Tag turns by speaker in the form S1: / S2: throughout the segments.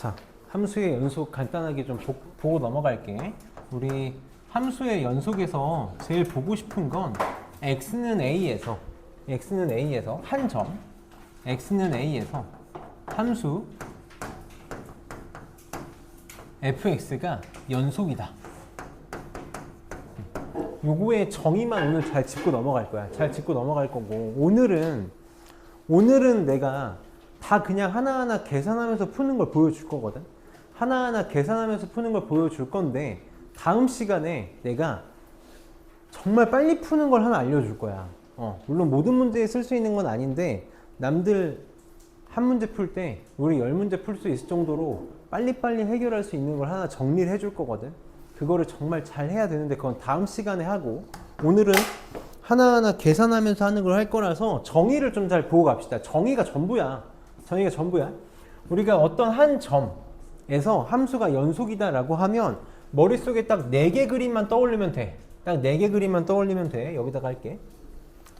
S1: 자, 함수의 연속 간단하게 좀 보고 넘어갈게. 우리 함수의 연속에서 제일 보고 싶은 건 x는 a에서 한 점, x는 a에서 함수 fx가 연속이다. 요거의 정의만 오늘 잘 짚고 넘어갈 거야. 잘 짚고 넘어갈 거고, 오늘은 내가 다 그냥 하나하나 계산하면서 푸는 걸 보여줄 거거든. 하나하나 계산하면서 푸는 걸 보여줄 건데, 다음 시간에 내가 정말 빨리 푸는 걸 하나 알려줄 거야. 물론 모든 문제에 쓸 수 있는 건 아닌데, 남들 한 문제 풀 때 우리 10문제 풀 수 있을 정도로 빨리빨리 해결할 수 있는 걸 하나 정리를 해줄 거거든. 그거를 정말 잘 해야 되는데 그건 다음 시간에 하고, 오늘은 하나하나 계산하면서 하는 걸 할 거라서 정의를 좀 잘 보고 갑시다. 정의가 전부야. 우리가 어떤 한 점에서 함수가 연속이다 라고 하면 머릿속에 딱 4개 그림만 떠올리면 돼. 딱 4개 그림만 떠올리면 돼. 여기다가 할게.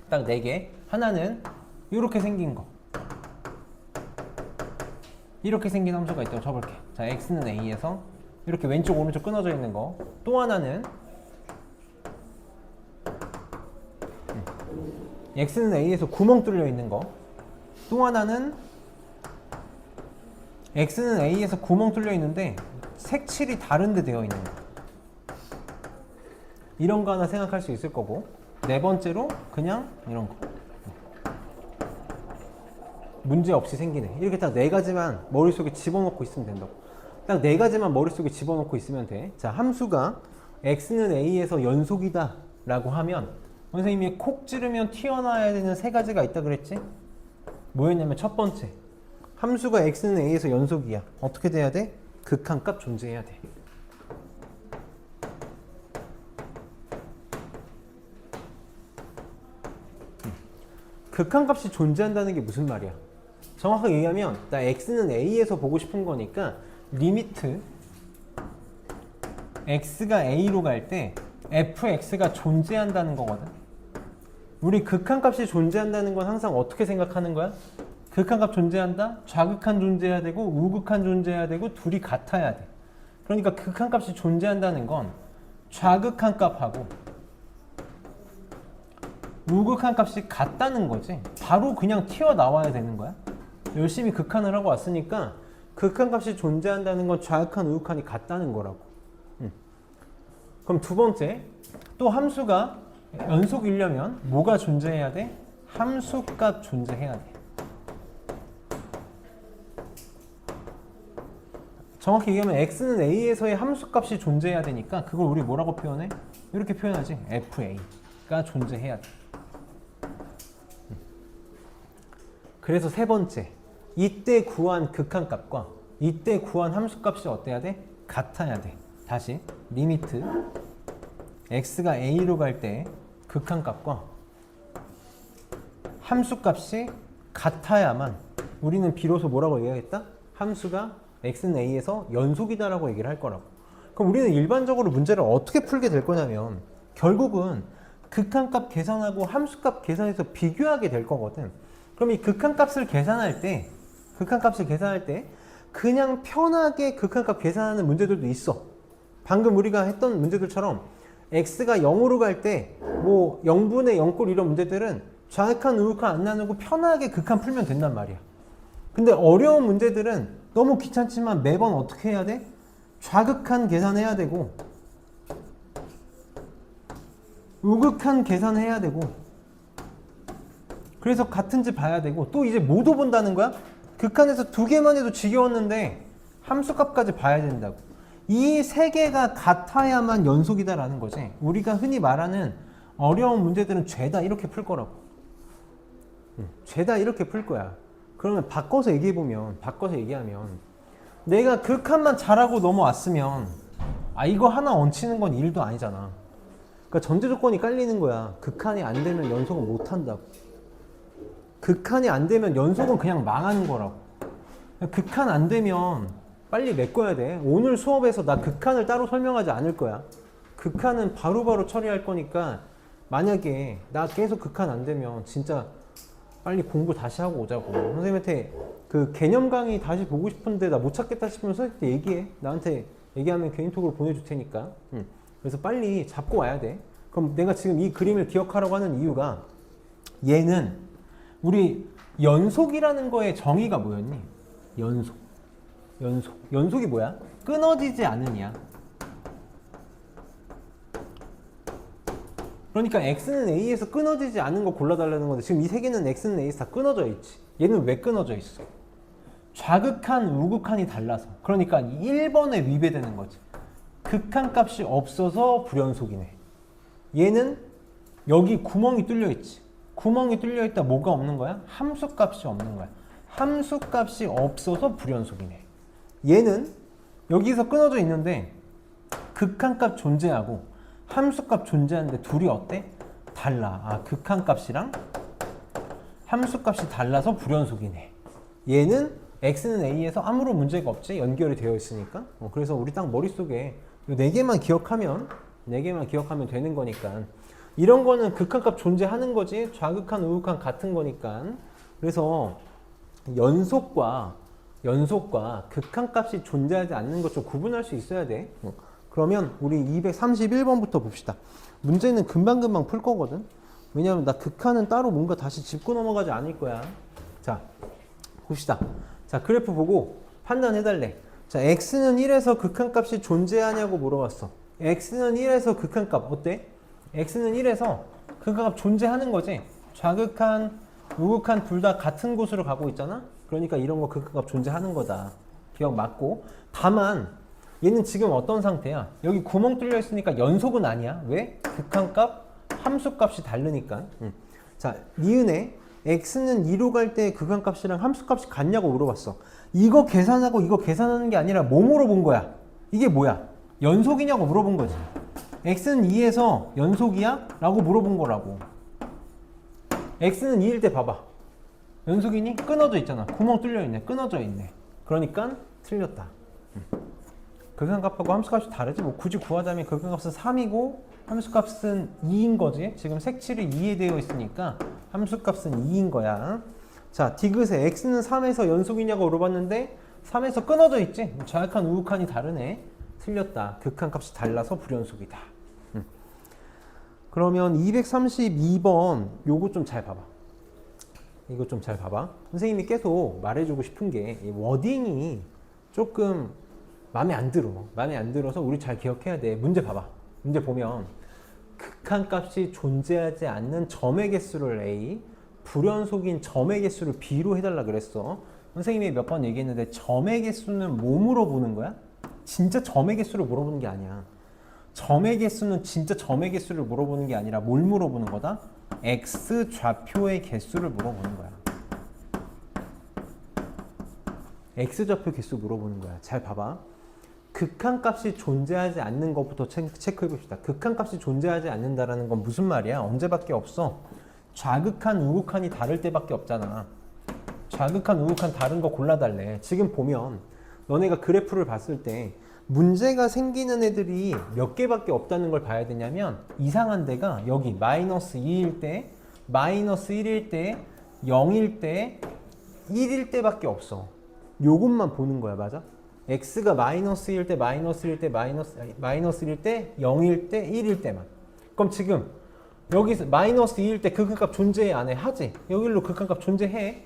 S1: 딱 4개. 하나는 이렇게 생긴 거. 이렇게 생긴 함수가 있다고 쳐볼게. 자, x는 a에서 이렇게 왼쪽 오른쪽 끊어져 있는 거. 또 하나는 x는 a에서 구멍 뚫려 있는 거. 또 하나는 x는 a에서 구멍 뚫려 있는데 색칠이 다른데 되어 있는 거. 이런 거 하나 생각할 수 있을 거고, 네 번째로 그냥 이런 거. 문제 없이 생기네. 이렇게 딱 4가지만 머릿속에 집어넣고 있으면 된다고. 딱 4가지만 머릿속에 집어넣고 있으면 돼. 자, 함수가 x는 a에서 연속이다 라고 하면 선생님이 콕 찌르면 튀어나와야 되는 3가지가 있다 그랬지? 뭐였냐면, 첫 번째, 함수가 x는 a에서 연속이야. 어떻게 돼야 돼? 극한값 존재해야 돼. 극한값이 존재한다는 게 무슨 말이야? 정확하게 얘기하면 나 x는 a에서 보고 싶은 거니까 리미트 x가 a로 갈 때 fx가 존재한다는 거거든. 우리 극한값이 존재한다는 건 항상 어떻게 생각하는 거야? 극한값 존재한다? 좌극한 존재해야 되고 우극한 존재해야 되고 둘이 같아야 돼. 그러니까 극한값이 존재한다는 건 좌극한 값하고 우극한 값이 같다는 거지. 바로 그냥 튀어나와야 되는 거야. 열심히 극한을 하고 왔으니까 극한값이 존재한다는 건 좌극한 우극한이 같다는 거라고. 그럼 두 번째, 또 함수가 연속이려면 뭐가 존재해야 돼? 함수값 존재해야 돼. 정확히 얘기하면 x는 a에서의 함수값이 존재해야 되니까 그걸 우리 뭐라고 표현해? 이렇게 표현하지. fa가 존재해야 돼. 그래서 세 번째, 이때 구한 극한값과 이때 구한 함수값이 어때야 돼? 같아야 돼. 다시 리미트 x가 a로 갈 때 극한값과 함수값이 같아야만 우리는 비로소 뭐라고 얘기하겠다? 함수가 x는 a에서 연속이다 라고 얘기를 할 거라고. 그럼 우리는 일반적으로 문제를 어떻게 풀게 될 거냐면, 결국은 극한값 계산하고 함수값 계산해서 비교하게 될 거거든. 그럼 이 극한값을 계산할 때 그냥 편하게 극한값 계산하는 문제들도 있어. 방금 우리가 했던 문제들처럼 x가 0으로 갈 때 뭐 0분의 0꼴 이런 문제들은 좌극한 우극한 안 나누고 편하게 극한 풀면 된단 말이야. 근데 어려운 문제들은 너무 귀찮지만 매번 어떻게 해야 돼? 좌극한 계산해야 되고 우극한 계산해야 되고, 그래서 같은지 봐야 되고, 또 이제 모두 본다는 거야? 극한에서 2개만 해도 지겨웠는데 함수값까지 봐야 된다고. 이 3개가 같아야만 연속이다라는 거지. 우리가 흔히 말하는 어려운 문제들은 죄다 이렇게 풀 거라고. 죄다 이렇게 풀 거야. 그러면 바꿔서 얘기하면 내가 극한만 잘하고 넘어왔으면 이거 하나 얹히는 건 일도 아니잖아. 그러니까 전제 조건이 깔리는 거야. 극한이 안 되면 연속은 못 한다고. 극한이 안 되면 연속은 그냥 망하는 거라고. 극한 안 되면 빨리 메꿔야 돼. 오늘 수업에서 나 극한을 따로 설명하지 않을 거야. 극한은 바로바로 처리할 거니까, 만약에 나 계속 극한 안 되면 진짜 빨리 공부 다시 하고 오자고. 선생님한테 그 개념 강의 다시 보고 싶은데 나 못 찾겠다 싶으면 선생님한테 얘기해. 나한테 얘기하면 개인톡으로 보내줄 테니까. 그래서 빨리 잡고 와야 돼. 그럼 내가 지금 이 그림을 기억하라고 하는 이유가 얘는 우리 연속이라는 거의 정의가 뭐였니? 연속이 뭐야? 끊어지지 않으냐. 그러니까 x는 a에서 끊어지지 않은 거 골라달라는 건데 지금 이 세 개는 x는 a에서 다 끊어져 있지. 얘는 왜 끊어져 있어? 좌극한, 우극한이 달라서. 그러니까 1번에 위배되는 거지. 극한값이 없어서 불연속이네. 얘는 여기 구멍이 뚫려 있지. 구멍이 뚫려 있다 뭐가 없는 거야? 함수값이 없는 거야. 함수값이 없어서 불연속이네. 얘는 여기서 끊어져 있는데 극한값 존재하고 함수값 존재하는데 둘이 어때? 달라. 아, 극한값이랑 함수값이 달라서 불연속이네. 얘는 x는 a에서 아무런 문제가 없지. 연결이 되어 있으니까. 그래서 우리 딱 머릿속에 이 4개만 기억하면 되는 거니까. 이런 거는 극한값 존재하는 거지. 좌극한, 우극한 같은 거니까. 그래서 연속과 극한값이 존재하지 않는 것 좀 구분할 수 있어야 돼. 그러면 우리 231번부터 봅시다. 문제는 금방금방 풀 거거든. 왜냐면 나 극한은 따로 뭔가 다시 짚고 넘어가지 않을 거야. 자, 봅시다. 자, 그래프 보고 판단해달래. 자, x는 1에서 극한값이 존재하냐고 물어봤어. x는 1에서 극한값 어때? x는 1에서 극한값 존재하는 거지. 좌극한, 우극한 둘 다 같은 곳으로 가고 있잖아. 그러니까 이런 거 극한값 존재하는 거다. 기억 맞고. 다만 얘는 지금 어떤 상태야? 여기 구멍 뚫려 있으니까 연속은 아니야. 왜? 극한값, 함수값이 다르니까. 자, 니은에 x는 2로 갈 때 극한값이랑 함수값이 같냐고 물어봤어. 이거 계산하고 이거 계산하는 게 아니라 뭐 물어본 거야? 이게 뭐야? 연속이냐고 물어본 거지. x는 2에서 연속이야? 라고 물어본 거라고. x는 2일 때 봐봐. 연속이니? 끊어져 있잖아. 구멍 뚫려 있네. 끊어져 있네. 그러니까 틀렸다. 극한값하고 함수값이 다르지. 뭐 굳이 구하자면 극한값은 3이고 함수값은 2인 거지. 지금 색칠이 2에 되어 있으니까 함수값은 2인 거야. 자, 디귿에 x는 3에서 연속이냐고 물어봤는데 3에서 끊어져 있지. 좌극한, 우극한이 다르네. 틀렸다. 극한값이 달라서 불연속이다. 그러면 232번 요거 좀 잘 봐봐. 이거 좀 잘 봐봐. 선생님이 계속 말해주고 싶은 게 이 워딩이 조금 마음에 안 들어. 마음에 안 들어서 우리 잘 기억해야 돼. 문제 봐봐. 문제 보면 극한값이 존재하지 않는 점의 개수를 A, 불연속인 점의 개수를 B로 해달라 그랬어. 선생님이 몇 번 얘기했는데 점의 개수는 뭐 물어보는 거야? 진짜 점의 개수를 물어보는 게 아니야. 점의 개수는 진짜 점의 개수를 물어보는 게 아니라 뭘 물어보는 거다? X 좌표의 개수를 물어보는 거야. X 좌표 개수 물어보는 거야. 잘 봐봐. 극한값이 존재하지 않는 것부터 체크해 봅시다. 극한값이 존재하지 않는다라는 건 무슨 말이야? 언제밖에 없어? 좌극한, 우극한이 다를 때밖에 없잖아. 좌극한, 우극한 다른 거 골라달래. 지금 보면 너네가 그래프를 봤을 때 문제가 생기는 애들이 몇 개밖에 없다는 걸 봐야 되냐면 이상한 데가 여기 마이너스 2일 때, 마이너스 1일 때, 0일 때, 1일 때밖에 없어. 요것만 보는 거야. 맞아? x가 마이너스일 때, 마이너스일 때, 마이너스일 때, 0일 때, 1일 때만. 그럼 지금 여기서 마이너스 2일 때 극한값 존재해 안 해? 하지? 여기로 극한값 존재해.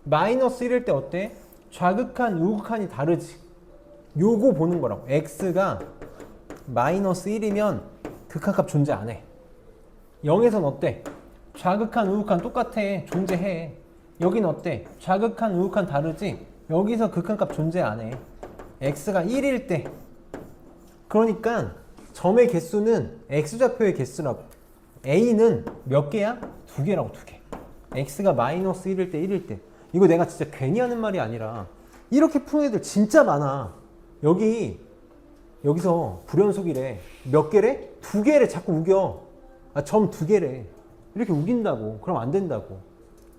S1: 마이너스 1일 때 어때? 좌극한, 우극한이 다르지. 요거 보는 거라고. x가 마이너스 1이면 극한값 존재 안 해. 0에선 어때? 좌극한, 우극한 똑같아. 존재해. 여긴 어때? 좌극한, 우극한 다르지? 여기서 극한값 존재 안 해. x가 1일 때. 그러니까 점의 개수는 x좌표의 개수라고. a는 몇 개야? 2개라고. 2개. x가 마이너스 1일 때, 1일 때. 이거 내가 진짜 괜히 하는 말이 아니라 이렇게 푸는 애들 진짜 많아. 여기서 불연속이래. 몇 개래? 2개래. 자꾸 우겨. 아, 점 2개래. 이렇게 우긴다고. 그럼 안 된다고.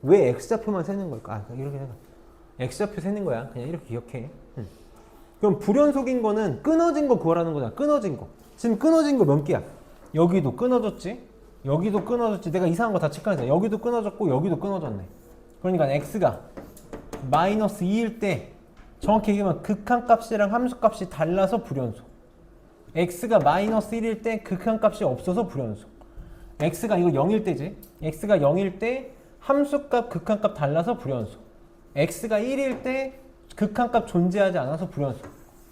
S1: 왜 x좌표만 세는 걸까? 아, 이렇게 생각. x좌표 세는 거야. 그냥 이렇게 기억해. 그럼 불연속인 거는 끊어진 거 구하라는 거잖아. 끊어진 거. 지금 끊어진 거 몇 개야? 여기도 끊어졌지? 여기도 끊어졌지? 내가 이상한 거 다 체크하자. 여기도 끊어졌고 여기도 끊어졌네. 그러니까 x가 마이너스 2일 때 정확히 얘기하면 극한값이랑 함수값이 달라서 불연속. x가 마이너스 1일 때 극한값이 없어서 불연속. x가 이거 0일 때지. x가 0일 때 함수값 극한값 달라서 불연속. x가 1일 때 극한값 존재하지 않아서 불연속.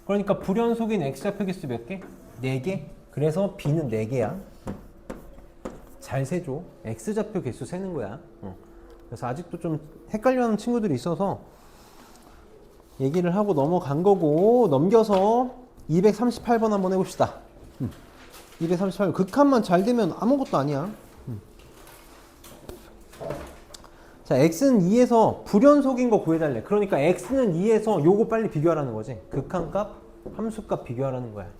S1: 그러니까 불연속인 x좌표 개수 몇 개? 4개. 그래서 b는 4개야. 잘 세줘. x좌표 개수 세는 거야. 그래서 아직도 좀 헷갈려하는 친구들이 있어서 얘기를 하고 넘어간 거고, 넘겨서 238번 한번 해봅시다. 238번 극한만 잘 되면 아무것도 아니야. 자, x는 2에서 불연속인 거 구해달래. 그러니까 x는 2에서 요거 빨리 비교하라는 거지. 극한값, 함수값 비교하라는 거야.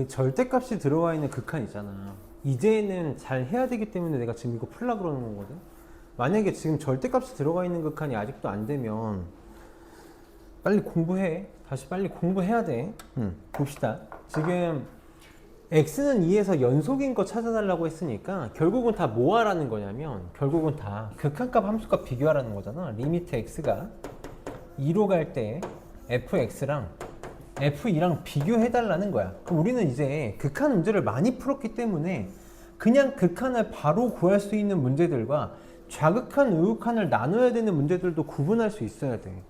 S1: 절대값이 들어가 있는 극한 있잖아. 이제는 잘 해야 되기 때문에 내가 지금 이거 풀라 그러는 거거든. 만약에 지금 절대값이 들어가 있는 극한이 아직도 안 되면 빨리 공부해. 다시 빨리 공부해야 돼. 봅시다. 지금 x는 2에서 연속인 거 찾아달라고 했으니까 결국은 다 뭐 하라는 거냐면 결국은 다 극한값 함수값 비교하라는 거잖아. 리미트 x가 2로 갈 때 fx랑 f2랑 비교해달라는 거야. 그럼 우리는 이제 극한 문제를 많이 풀었기 때문에 그냥 극한을 바로 구할 수 있는 문제들과 좌극한, 우극한을 나눠야 되는 문제들도 구분할 수 있어야 돼.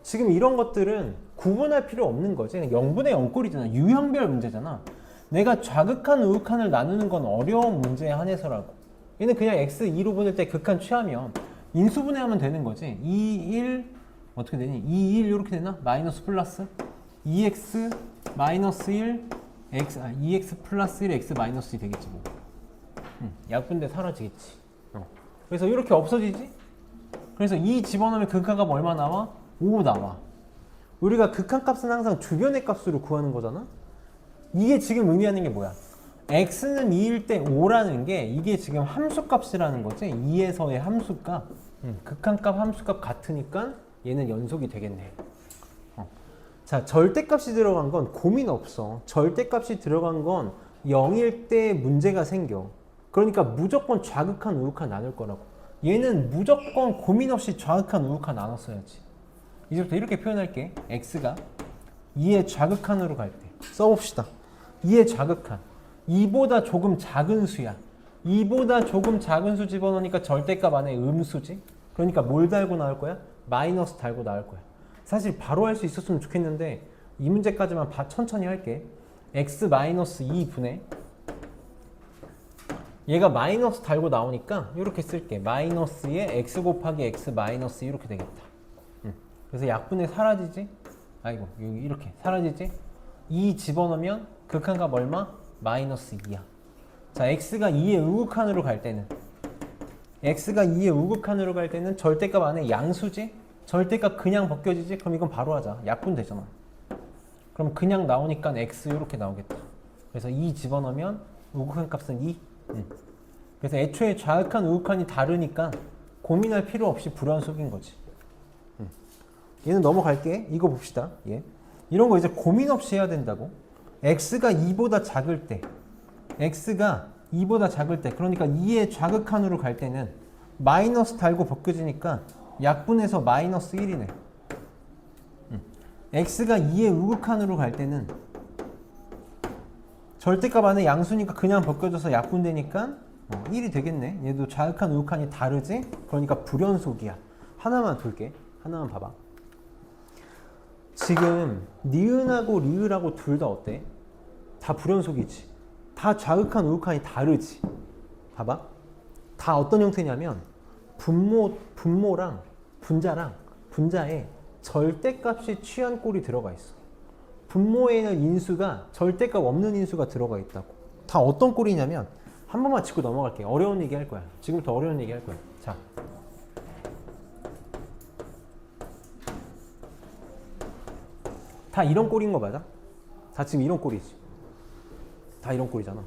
S1: 지금 이런 것들은 구분할 필요 없는 거지. 0분의 0꼴이잖아. 유형별 문제잖아. 내가 좌극한, 우극한을 나누는 건 어려운 문제에 한해서라고. 얘는 그냥 x 2로 보낼 때 극한 취하면 인수분해하면 되는 거지. 2, 1 어떻게 되니? 2, 1 이렇게 되나? 마이너스 플러스 2x 마이너스 1 2x 플러스 1 x 마이너스 2 되겠지 뭐. 약분돼 사라지겠지. 그래서 이렇게 없어지지? 그래서 2 집어넣으면 극한값 얼마 나와? 5 나와. 우리가 극한값은 항상 주변의 값으로 구하는 거잖아? 이게 지금 의미하는 게 뭐야? x는 2일 때 5라는 게 이게 지금 함수값이라는 거지? 2에서의 함수값. 극한값, 함수값 같으니까 얘는 연속이 되겠네. 자, 절대값이 들어간 건 고민 없어. 절대값이 들어간 건 0일 때 문제가 생겨. 그러니까 무조건 좌극한, 우극한 나눌 거라고. 얘는 무조건 고민 없이 좌극한, 우극한 나눴어야지. 이제부터 이렇게 표현할게. x가 2의 좌극한으로 갈 때. 써봅시다. 2의 좌극한. 2보다 조금 작은 수야. 2보다 조금 작은 수 집어넣으니까 절대값 안에 음수지. 그러니까 뭘 달고 나올 거야? 마이너스 달고 나올 거야. 사실 바로 할 수 있었으면 좋겠는데 이 문제까지만 천천히 할게. x-2분의 얘가 마이너스 달고 나오니까 이렇게 쓸게. 마이너스에 x 곱하기 x 마이너스 이렇게 되겠다. 그래서 약분의 사라지지? 아이고 여기 이렇게 사라지지? 2 집어넣으면 극한값 얼마? 마이너스 2야. 자, x가 2의 우극한으로 갈 때는 절대값 안에 양수지? 절대값 그냥 벗겨지지? 그럼 이건 바로 하자. 약분 되잖아. 그럼 그냥 나오니까 x 이렇게 나오겠다. 그래서 2 집어넣으면 우극한 값은 2. 그래서 애초에 좌극한 우극한이 다르니까 고민할 필요 없이 불완속인 거지. 얘는 넘어갈게. 이거 봅시다. 예. 이런 거 이제 고민 없이 해야 된다고. x가 2보다 작을 때 그러니까 2의 좌극한으로 갈 때는 마이너스 달고 벗겨지니까 약분해서 마이너스 1이네. x가 2의 우극한으로 갈 때는 절대값 안에 양수니까 그냥 벗겨져서 약분되니까 1이 되겠네. 얘도 좌극한 우극한이 다르지? 그러니까 불연속이야. 하나만 둘게. 하나만 봐봐. 지금 니은하고 리을하고 둘 다 어때? 다 불연속이지. 다 좌극한 우극한이 다르지. 봐봐. 다 어떤 형태냐면 분모랑 분자에 절대값이 취한 꼴이 들어가 있어. 분모에는 인수가 절대값 없는 인수가 들어가 있다고. 다 어떤 꼴이냐면 한 번만 짚고 넘어갈게. 어려운 얘기 할 거야. 지금부터 어려운 얘기 할 거야. 자, 다 이런 꼴인 거 맞아? 다 지금 이런 꼴이지. 다 이런 꼴이잖아.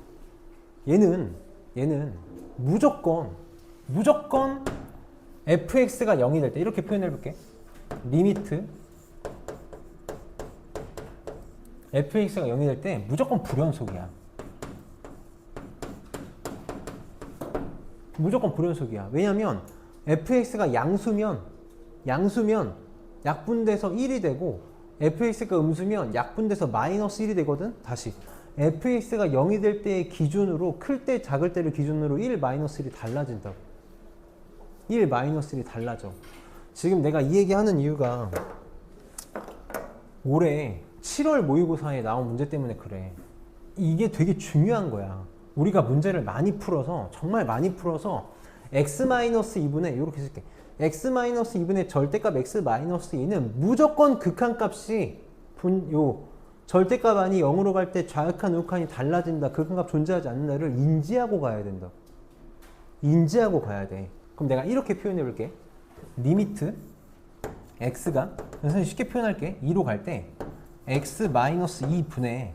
S1: 얘는 무조건 fx가 0이 될 때 이렇게 표현해 볼게. 리미트 fx가 0이 될 때 무조건 불연속이야. 무조건 불연속이야. 왜냐면 fx가 양수면 약분돼서 1이 되고 fx가 음수면 약분돼서 마이너스 1이 되거든. 다시 fx가 0이 될 때의 기준으로 클 때 작을 때를 기준으로 1 마이너스 1이 달라진다고. 1 마이너스 1이 달라져. 지금 내가 이 얘기하는 이유가 올해 7월 모의고사에 나온 문제 때문에 그래. 이게 되게 중요한 거야. 우리가 문제를 많이 풀어서 정말 많이 풀어서 x-2분의 이렇게 쓸게. x-2분의 절대값 x-2는 무조건 극한값이 절대값 안이 0으로 갈 때 좌극한 우극한이 달라진다. 극한값 존재하지 않는다를 인지하고 가야 된다. 인지하고 가야 돼. 그럼 내가 이렇게 표현해 볼게. 리미트 x가 선생님 쉽게 표현할게. 2로 갈 때 x-2분의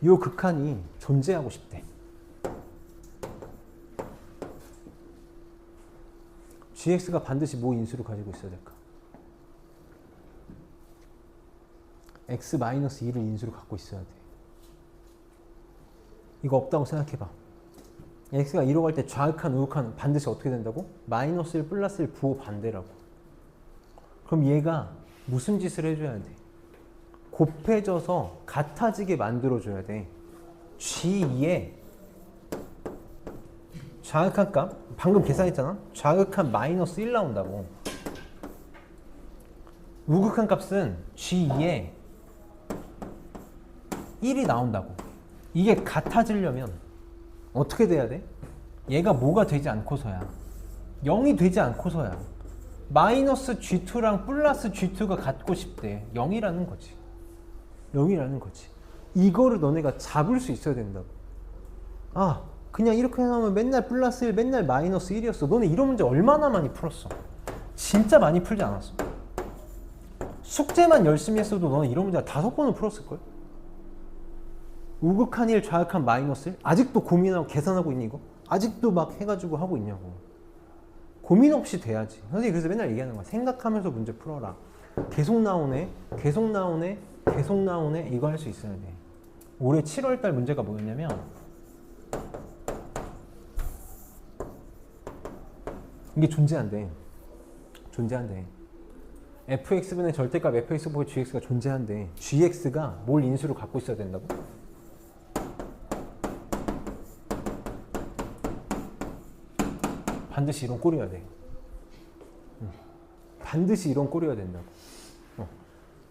S1: 요 극한이 존재하고 싶대. gx가 반드시 뭐 인수를 가지고 있어야 될까? x-2를 인수로 갖고 있어야 돼. 이거 없다고 생각해봐. x가 2로 갈 때 좌극한 우극한 반드시 어떻게 된다고? 마이너스 1 플러스 1 부호 반대라고. 그럼 얘가 무슨 짓을 해줘야 돼? 곱해져서 같아지게 만들어줘야 돼. g2에 좌극한 값 방금 계산했잖아. 좌극한 마이너스 1 나온다고. 우극한 값은 g2에 1이 나온다고. 이게 같아지려면 어떻게 돼야 돼? 얘가 뭐가 되지 않고서야. 0이 되지 않고서야. 마이너스 G2랑 플러스 G2가 같고 싶대. 0이라는 거지. 0이라는 거지. 이거를 너네가 잡을 수 있어야 된다고. 아, 그냥 이렇게 해놓으면 맨날 플러스 1, 맨날 마이너스 1이었어. 너네 이런 문제 얼마나 많이 풀었어? 진짜 많이 풀지 않았어. 숙제만 열심히 했어도 너는 이런 문제 5번은 풀었을걸? 우극한 1, 좌극한 마이너스 1? 아직도 고민하고 계산하고 있니 이거? 아직도 막 해가지고 하고 있냐고. 고민 없이 돼야지. 선생님이 그래서 맨날 얘기하는 거야. 생각하면서 문제 풀어라. 계속 나오네, 계속 나오네, 계속 나오네. 이거 할 수 있어야 돼. 올해 7월달 문제가 뭐였냐면 이게 존재한대. 존재한대. fx분의 절대값 fx 보고 gx가 존재한대. gx가 뭘 인수로 갖고 있어야 된다고? 반드시 이런 꼴이어야 돼. 반드시 이런 꼴이어야 된다고.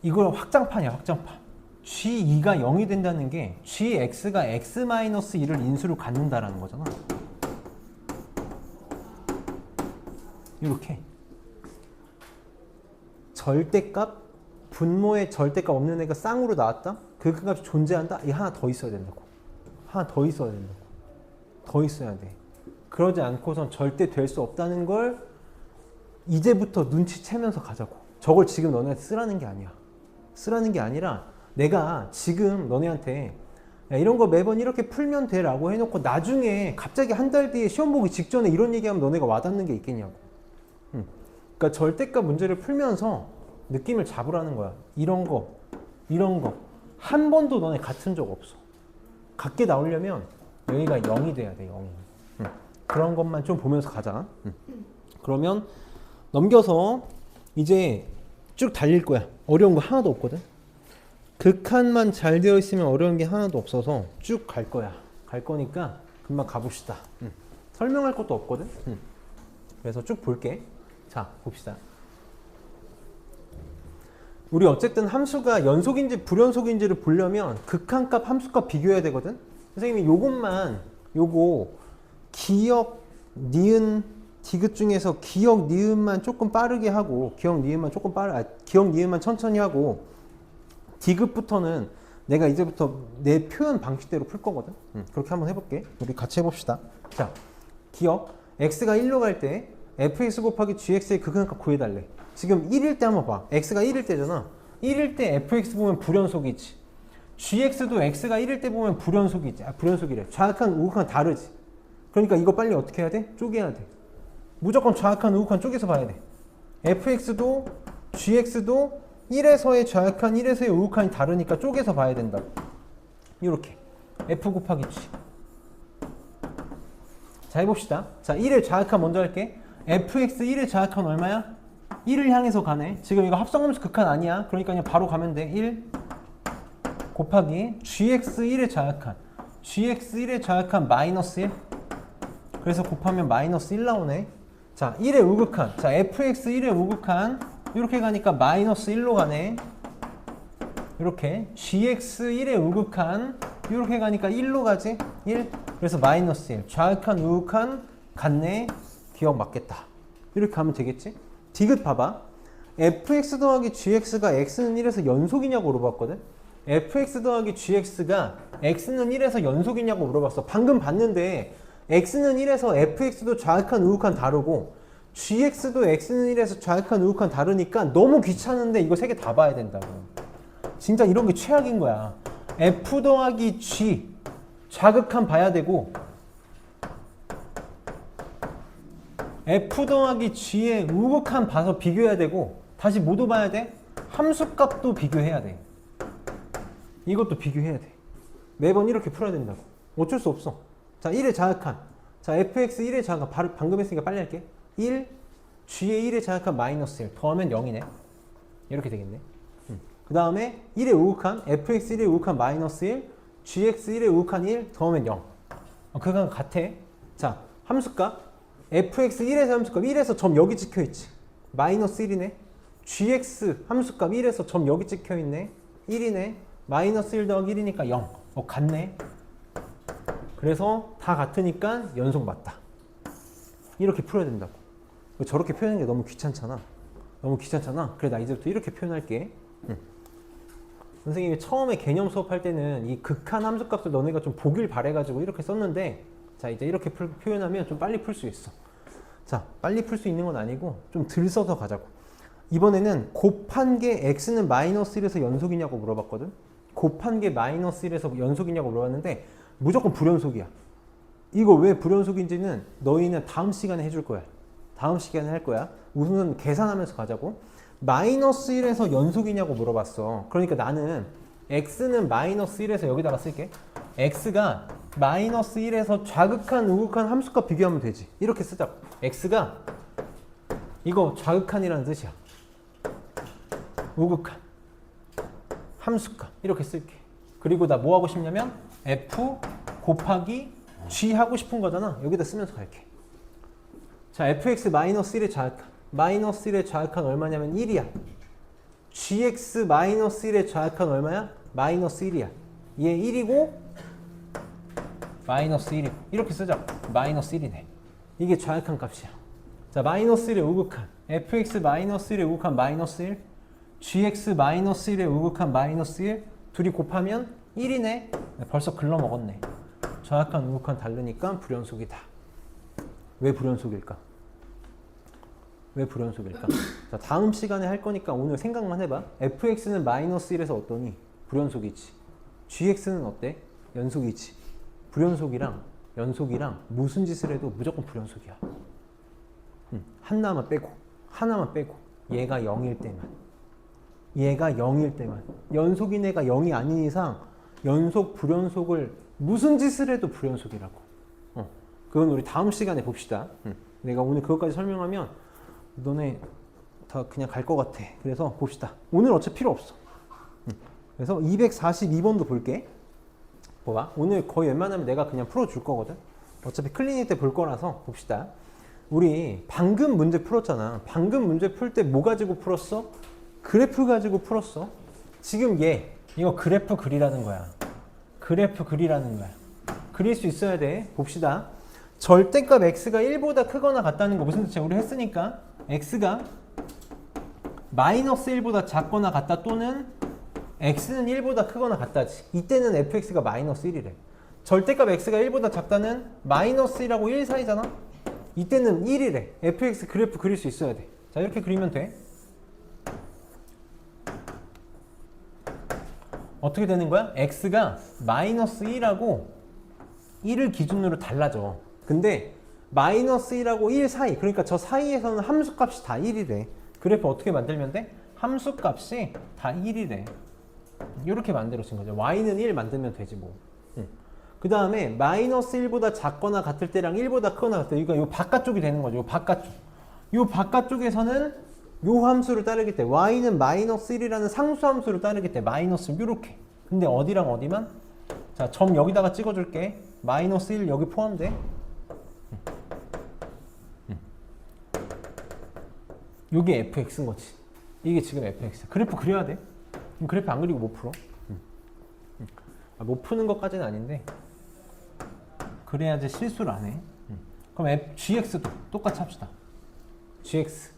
S1: 이거 확장판이야, 확장판. g2가 0이 된다는 게 gx가 x-1을 인수로 갖는다라는 거잖아. 이렇게 절대값, 분모에 절대값 없는 애가 쌍으로 나왔다? 그 값이 존재한다? 이 하나 더 있어야 된다고. 하나 더 있어야 된다고. 더 있어야 돼. 그러지 않고선 절대 될 수 없다는 걸 이제부터 눈치채면서 가자고. 저걸 지금 너네한테 쓰라는 게 아니야. 쓰라는 게 아니라 내가 지금 너네한테 야, 이런 거 매번 이렇게 풀면 돼 라고 해놓고 나중에 갑자기 한 달 뒤에 시험 보기 직전에 이런 얘기하면 너네가 와닿는 게 있겠냐고. 그러니까 절대값 문제를 풀면서 느낌을 잡으라는 거야. 이런 거 한 번도 너네 같은 적 없어. 같게 나오려면 여기가 0이 돼야 돼. 0이. 그런 것만 좀 보면서 가자. 그러면 넘겨서 이제 쭉 달릴 거야. 어려운 거 하나도 없거든. 극한만 잘 되어 있으면 어려운 게 하나도 없어서 쭉 갈 거야. 갈 거니까 금방 가봅시다. 설명할 것도 없거든. 그래서 쭉 볼게. 자, 봅시다. 우리 어쨌든 함수가 연속인지 불연속인지를 보려면 극한값, 함수값 비교해야 되거든. 선생님이 요것만 요거 기억, 니은, 디귿 중에서 기억, 니은만 조금 빠르게 하고 기억, 니은만 천천히 하고 디귿부터는 내가 이제부터 내 표현 방식대로 풀 거거든. 그렇게 한번 해볼게. 우리 같이 해봅시다. 자, 기억, x가 1로 갈 때 fx 곱하기 gx의 극한값 구해달래. 지금 1일 때 한번 봐. x가 1일 때잖아. 1일 때 fx 보면 불연속이지. gx도 x가 1일 때 보면 불연속이지. 불연속이래. 좌극한, 우극한 다르지. 그러니까 이거 빨리 어떻게 해야 돼? 쪼개야 돼. 무조건 좌극한, 우극한 쪼개서 봐야 돼. fx도 gx도 1에서의 좌극한, 1에서의 우극한이 다르니까 쪼개서 봐야 된다고. 이렇게. f 곱하기 g. 자, 해봅시다. 자, 1의 좌극한 먼저 할게. fx 1의 좌극한 얼마야? 1을 향해서 가네. 지금 이거 합성함수 극한 아니야. 그러니까 그냥 바로 가면 돼. 1 곱하기 gx 1의 좌극한. gx 1의 좌극한 마이너스 1. 그래서 곱하면 마이너스 1 나오네. 자, 1의 우극한. 자, fx 1의 우극한. 이렇게 가니까 마이너스 1로 가네. 이렇게. gx 1의 우극한. 이렇게 가니까 1로 가지. 1. 그래서 마이너스 1. 좌극한, 우극한 같네. 기억 맞겠다. 이렇게 가면 되겠지? 디귿 봐봐. fx 더하기 gx가 x는 1에서 연속이냐고 물어봤거든? fx 더하기 gx가 x는 1에서 연속이냐고 물어봤어. 방금 봤는데 x는 1에서 fx도 좌극한, 우극한 다르고 gx도 x는 1에서 좌극한, 우극한 다르니까 너무 귀찮은데 이거 세 개 다 봐야 된다고. 진짜 이런 게 최악인 거야. f 더하기 g 좌극한 봐야 되고 f 더하기 g의 우극한 봐서 비교해야 되고 다시 뭐도 봐야 돼? 함수값도 비교해야 돼. 이것도 비교해야 돼. 매번 이렇게 풀어야 된다고. 어쩔 수 없어. 자, 1의 좌극한. 자, fx 1의 좌극한. 방금 했으니까 빨리 할게. 1, g의 1의 좌극한 마이너스 1. 더하면 0이네. 이렇게 되겠네. 그 다음에 1의 우극한. fx 1의 우극한 마이너스 1. gx 1의 우극한 1. 더하면 0. 그건 같아. 자, 함수값. fx 1에서 함수값 1에서 점 여기 찍혀있지. 마이너스 1이네. gx 함수값 1에서 점 여기 찍혀있네. 1이네. 마이너스 1 더하기 1이니까 0. 같네. 그래서 다 같으니까 연속 맞다. 이렇게 풀어야 된다고. 저렇게 표현하는 게 너무 귀찮잖아. 너무 귀찮잖아. 그래, 나 이제부터 이렇게 표현할게. 선생님이 처음에 개념 수업할 때는 이 극한 함수값을 너네가 좀 보길 바래가지고 이렇게 썼는데 자, 이제 이렇게 표현하면 좀 빨리 풀 수 있어. 자, 빨리 풀 수 있는 건 아니고 좀 들 써서 가자고. 이번에는 곱한 게 x는 마이너스 1에서 연속이냐고 물어봤거든. 곱한 게 마이너스 1에서 연속이냐고 물어봤는데 무조건 불연속이야. 이거 왜 불연속인지는 너희는 다음 시간에 해줄 거야. 다음 시간에 할 거야. 우선은 계산하면서 가자고. 마이너스 1에서 연속이냐고 물어봤어. 그러니까 나는 x는 마이너스 1에서 여기다가 쓸게. x가 마이너스 1에서 좌극한, 우극한 함수값 비교하면 되지. 이렇게 쓰자고. x가 이거 좌극한이라는 뜻이야. 우극한 함수값 이렇게 쓸게. 그리고 나 뭐 하고 싶냐면 f 곱하기 g 하고 싶은 거잖아. 여기다 쓰면서 갈게. 자, fx 마이너스 1의 좌극한. 마이너스 1의 좌극한 얼마냐면 1이야. gx 마이너스 1의 좌극한 얼마야? 마이너스 1이야. 얘 1이고 마이너스 1이고 이렇게 쓰자. 마이너스 1이네. 이게 좌약한 값이야. 자, 마이너스 1의 우극한 fx 마이너스 1의 우극한 마이너스 1 gx 마이너스 1의 우극한 마이너스 1 둘이 곱하면 1이네. 벌써 글러먹었네. 좌약한 우극한 다르니까 불연속이다. 왜 불연속일까? 왜 불연속일까? 자, 다음 시간에 할 거니까 오늘 생각만 해봐. fx는 마이너스 1에서 어떠니? 불연속이지. gx는 어때? 연속이지. 불연속이랑 연속이랑 무슨 짓을 해도 무조건 불연속이야. 하나만 빼고 얘가 0일 때만, 얘가 0일 때만, 연속인 애가 0이 아닌 이상 연속 불연속을 무슨 짓을 해도 불연속이라고. 그건 우리 다음 시간에 봅시다. 내가 오늘 그것까지 설명하면 너네 다 그냥 갈 것 같아. 그래서 봅시다. 오늘 어차피 필요 없어. 그래서 242번도 볼게. 봐봐. 오늘 거의 웬만하면 내가 그냥 풀어줄 거거든. 어차피 클리닉 때 볼 거라서 봅시다. 우리 방금 문제 풀었잖아. 방금 문제 풀 때 뭐 가지고 풀었어? 그래프 가지고 풀었어. 지금 이거 그래프 그리라는 거야. 그래프 그리라는 거야. 그릴 수 있어야 돼. 봅시다. 절대값 x가 1보다 크거나 같다는 거 무슨 뜻이야? 우리 했으니까 x가 마이너스 1보다 작거나 같다 또는 x는 1보다 크거나 같다지. 이때는 fx가 마이너스 1이래. 절대값 x가 1보다 작다는 마이너스 1하고 1 사이잖아. 이때는 1이래. fx 그래프 그릴 수 있어야 돼. 자, 이렇게 그리면 돼. 어떻게 되는 거야? x가 마이너스 1하고 1을 기준으로 달라져. 근데 마이너스 1하고 1 사이, 그러니까 저 사이에서는 함수값이 다 1이래. 그래프 어떻게 만들면 돼? 함수값이 다 1이래. 이렇게 만들어진 거죠. y는 1 만들면 되지 뭐. 그 다음에 마이너스 1보다 작거나 같을 때랑 1보다 크거나 같을 때 이거 요 바깥쪽이 되는 거죠. 요 바깥쪽. 요 바깥쪽에서는 요 함수를 따르기 때 y는 마이너스 1이라는 상수함수를 따르기 때 마이너스 요렇게. 근데 어디랑 어디만? 자, 점 여기다가 찍어줄게. 마이너스 1 여기 포함돼. 요게 fx인 거지. 이게 지금 fx야. 그래프 그려야 돼. 그래프 안 그리고 못 풀어. 못 푸는 것까지는 아닌데 그래야지 실수를 안 해. 그럼 gx도 똑같이 합시다. gx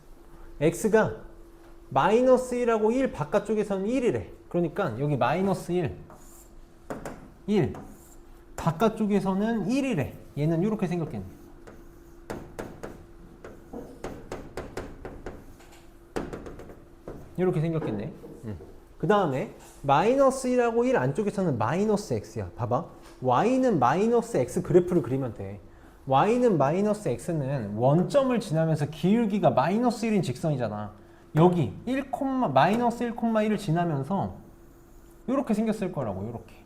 S1: x가 마이너스 1하고 1 바깥쪽에서는 1이래. 그러니까 여기 마이너스 1 바깥쪽에서는 1이래. 얘는 이렇게 생겼겠네. 이렇게 생겼겠네. 그 다음에 마이너스 1하고 1 안쪽에서는 마이너스 x야. 봐봐. y는 마이너스 x 그래프를 그리면 돼. y는 마이너스 x는 원점을 지나면서 기울기가 마이너스 1인 직선이잖아. 여기 마이너스 1,1을 지나면서 이렇게 생겼을 거라고. 이렇게.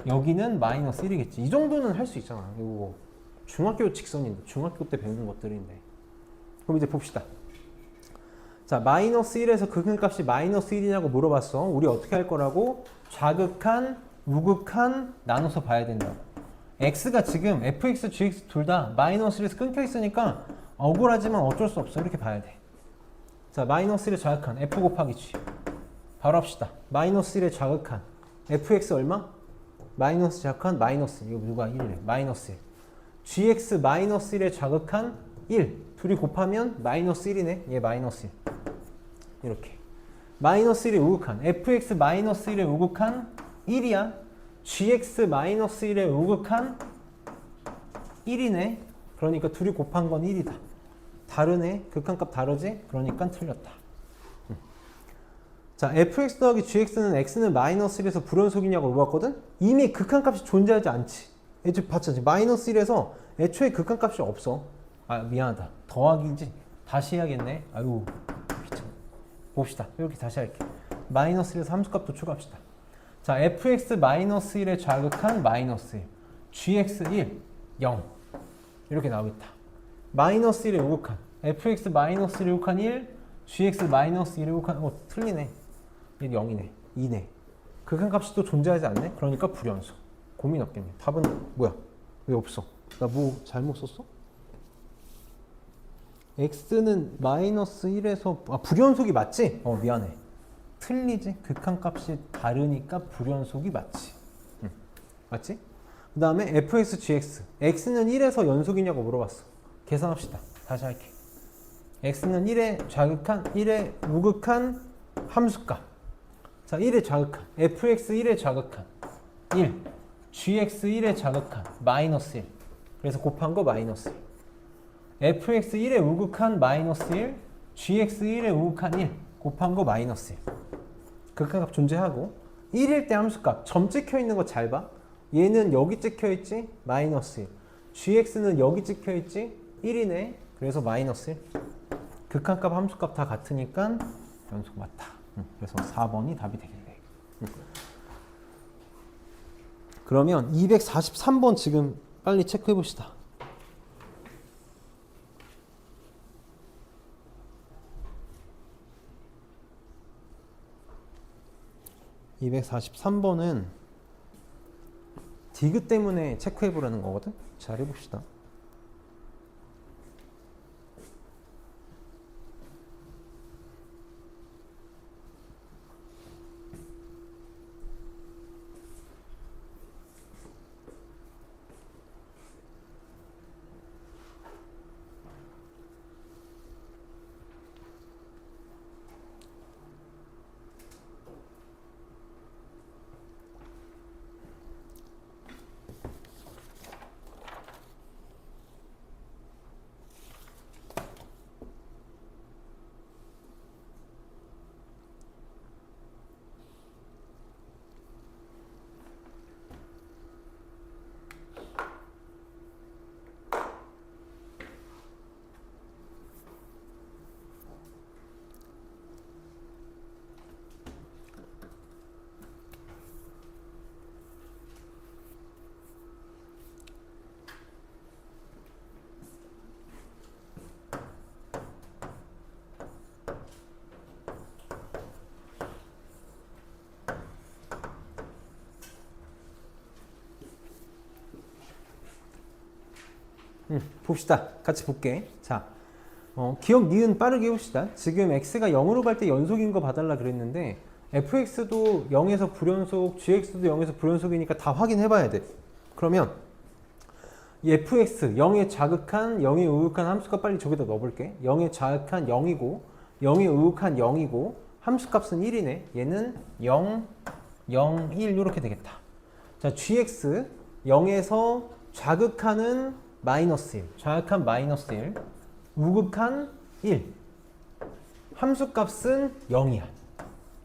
S1: 여기는 마이너스 1이겠지. 이 정도는 할 수 있잖아. 이거 중학교 직선인데, 중학교 때 배우는 것들인데. 그럼 이제 봅시다. 자, 마이너스 1에서 극한값이 마이너스 1이냐고 물어봤어. 우리 어떻게 할 거라고? 좌극한, 우극한 나눠서 봐야 된다고. x가 지금 fx, gx 둘 다 마이너스 1에서 끊겨 있으니까 억울하지만 어쩔 수 없어. 이렇게 봐야 돼. 자, 마이너스 1의 좌극한 f 곱하기 g. 바로 합시다. 마이너스 1의 좌극한 fx 얼마? 마이너스 좌극한 마이너스. 이거 누가 1이래. 마이너스 1. gx 마이너스 1의 좌극한 1. 둘이 곱하면 마이너스 1이네. 얘 마이너스 1. 이렇게. 마이너스 1의 우극한 fx 마이너스 1의 우극한 1이야. gx 마이너스 1의 우극한 1이네. 그러니까 둘이 곱한 건 1이다. 다르네. 극한값 다르지? 그러니까 틀렸다. 자, fx 더하기 gx는 x는 마이너스 1에서 불연속이냐고 물어봤거든? 이미 극한값이 존재하지 않지. 애초에 봤지? 마이너스 1에서 애초에 극한값이 없어. 아, 미안하다. 더하기지. 다시 해야겠네. 아유, 귀찮아. 봅시다. 이렇게 다시 할게. 마이너스 1에서 함수값도 추가합시다. 자, fx 마이너스 1의 좌극한 마이너스 1. gx 1, 0. 이렇게 나오겠다. 마이너스 1의 우극한 fx 마이너스 1의 우극한 1, gx 마이너스 1의 우극한 틀리네. 얘 0이네. 2네. 극한값이 또 존재하지 않네? 그러니까 불연속. 고민 없겠네. 답은 뭐야? 왜 없어? 나 뭐 잘못 썼어? x는 마이너스 1에서 불연속이 맞지? 미안해. 틀리지? 극한값이 다르니까 불연속이 맞지. 맞지? 그 다음에 fx, gx. x는 1에서 연속이냐고 물어봤어. 계산합시다. 다시 할게. x는 1의 좌극한, 1의 우극한 함수값. 자, 1의 좌극한. fx 1의 좌극한. 1. gx 1의 좌극한. 마이너스 1. 그래서 곱한 거 마이너스 1. fx 1의 우극한 마이너스 1. gx 1의 우극한 1. 곱한 거 마이너스 1. 극한값 존재하고 1일 때 함수값. 점 찍혀 있는 거 잘 봐. 얘는 여기 찍혀 있지? 마이너스 1. gx는 여기 찍혀 있지? 1이네. 그래서 마이너스 1. 극한값 함수값 다 같으니까 연속 맞다. 그래서 4번이 답이 되겠네. 그러면 243번 지금 빨리 체크해 봅시다. (243번은) 디귿 때문에 체크해 보라는 거거든. 잘 해봅시다. 봅시다. 같이 볼게. 자, 기억 니은 빠르게 해봅시다. 지금 x가 0으로 갈 때 연속인 거 봐달라 그랬는데 fx도 0에서 불연속, gx도 0에서 불연속이니까 다 확인해 봐야 돼. 그러면 이 fx 0의 좌극한, 0의 우극한 함수값 빨리 저기다 넣어볼게. 0의 좌극한 0이고 0의 우극한 0이고 함수값은 1이네. 얘는 0, 0, 1 이렇게 되겠다. 자, gx 0에서 좌극한은 마이너스 1, 좌극한 마이너스 1, 우극한 1, 함수값은 0이야.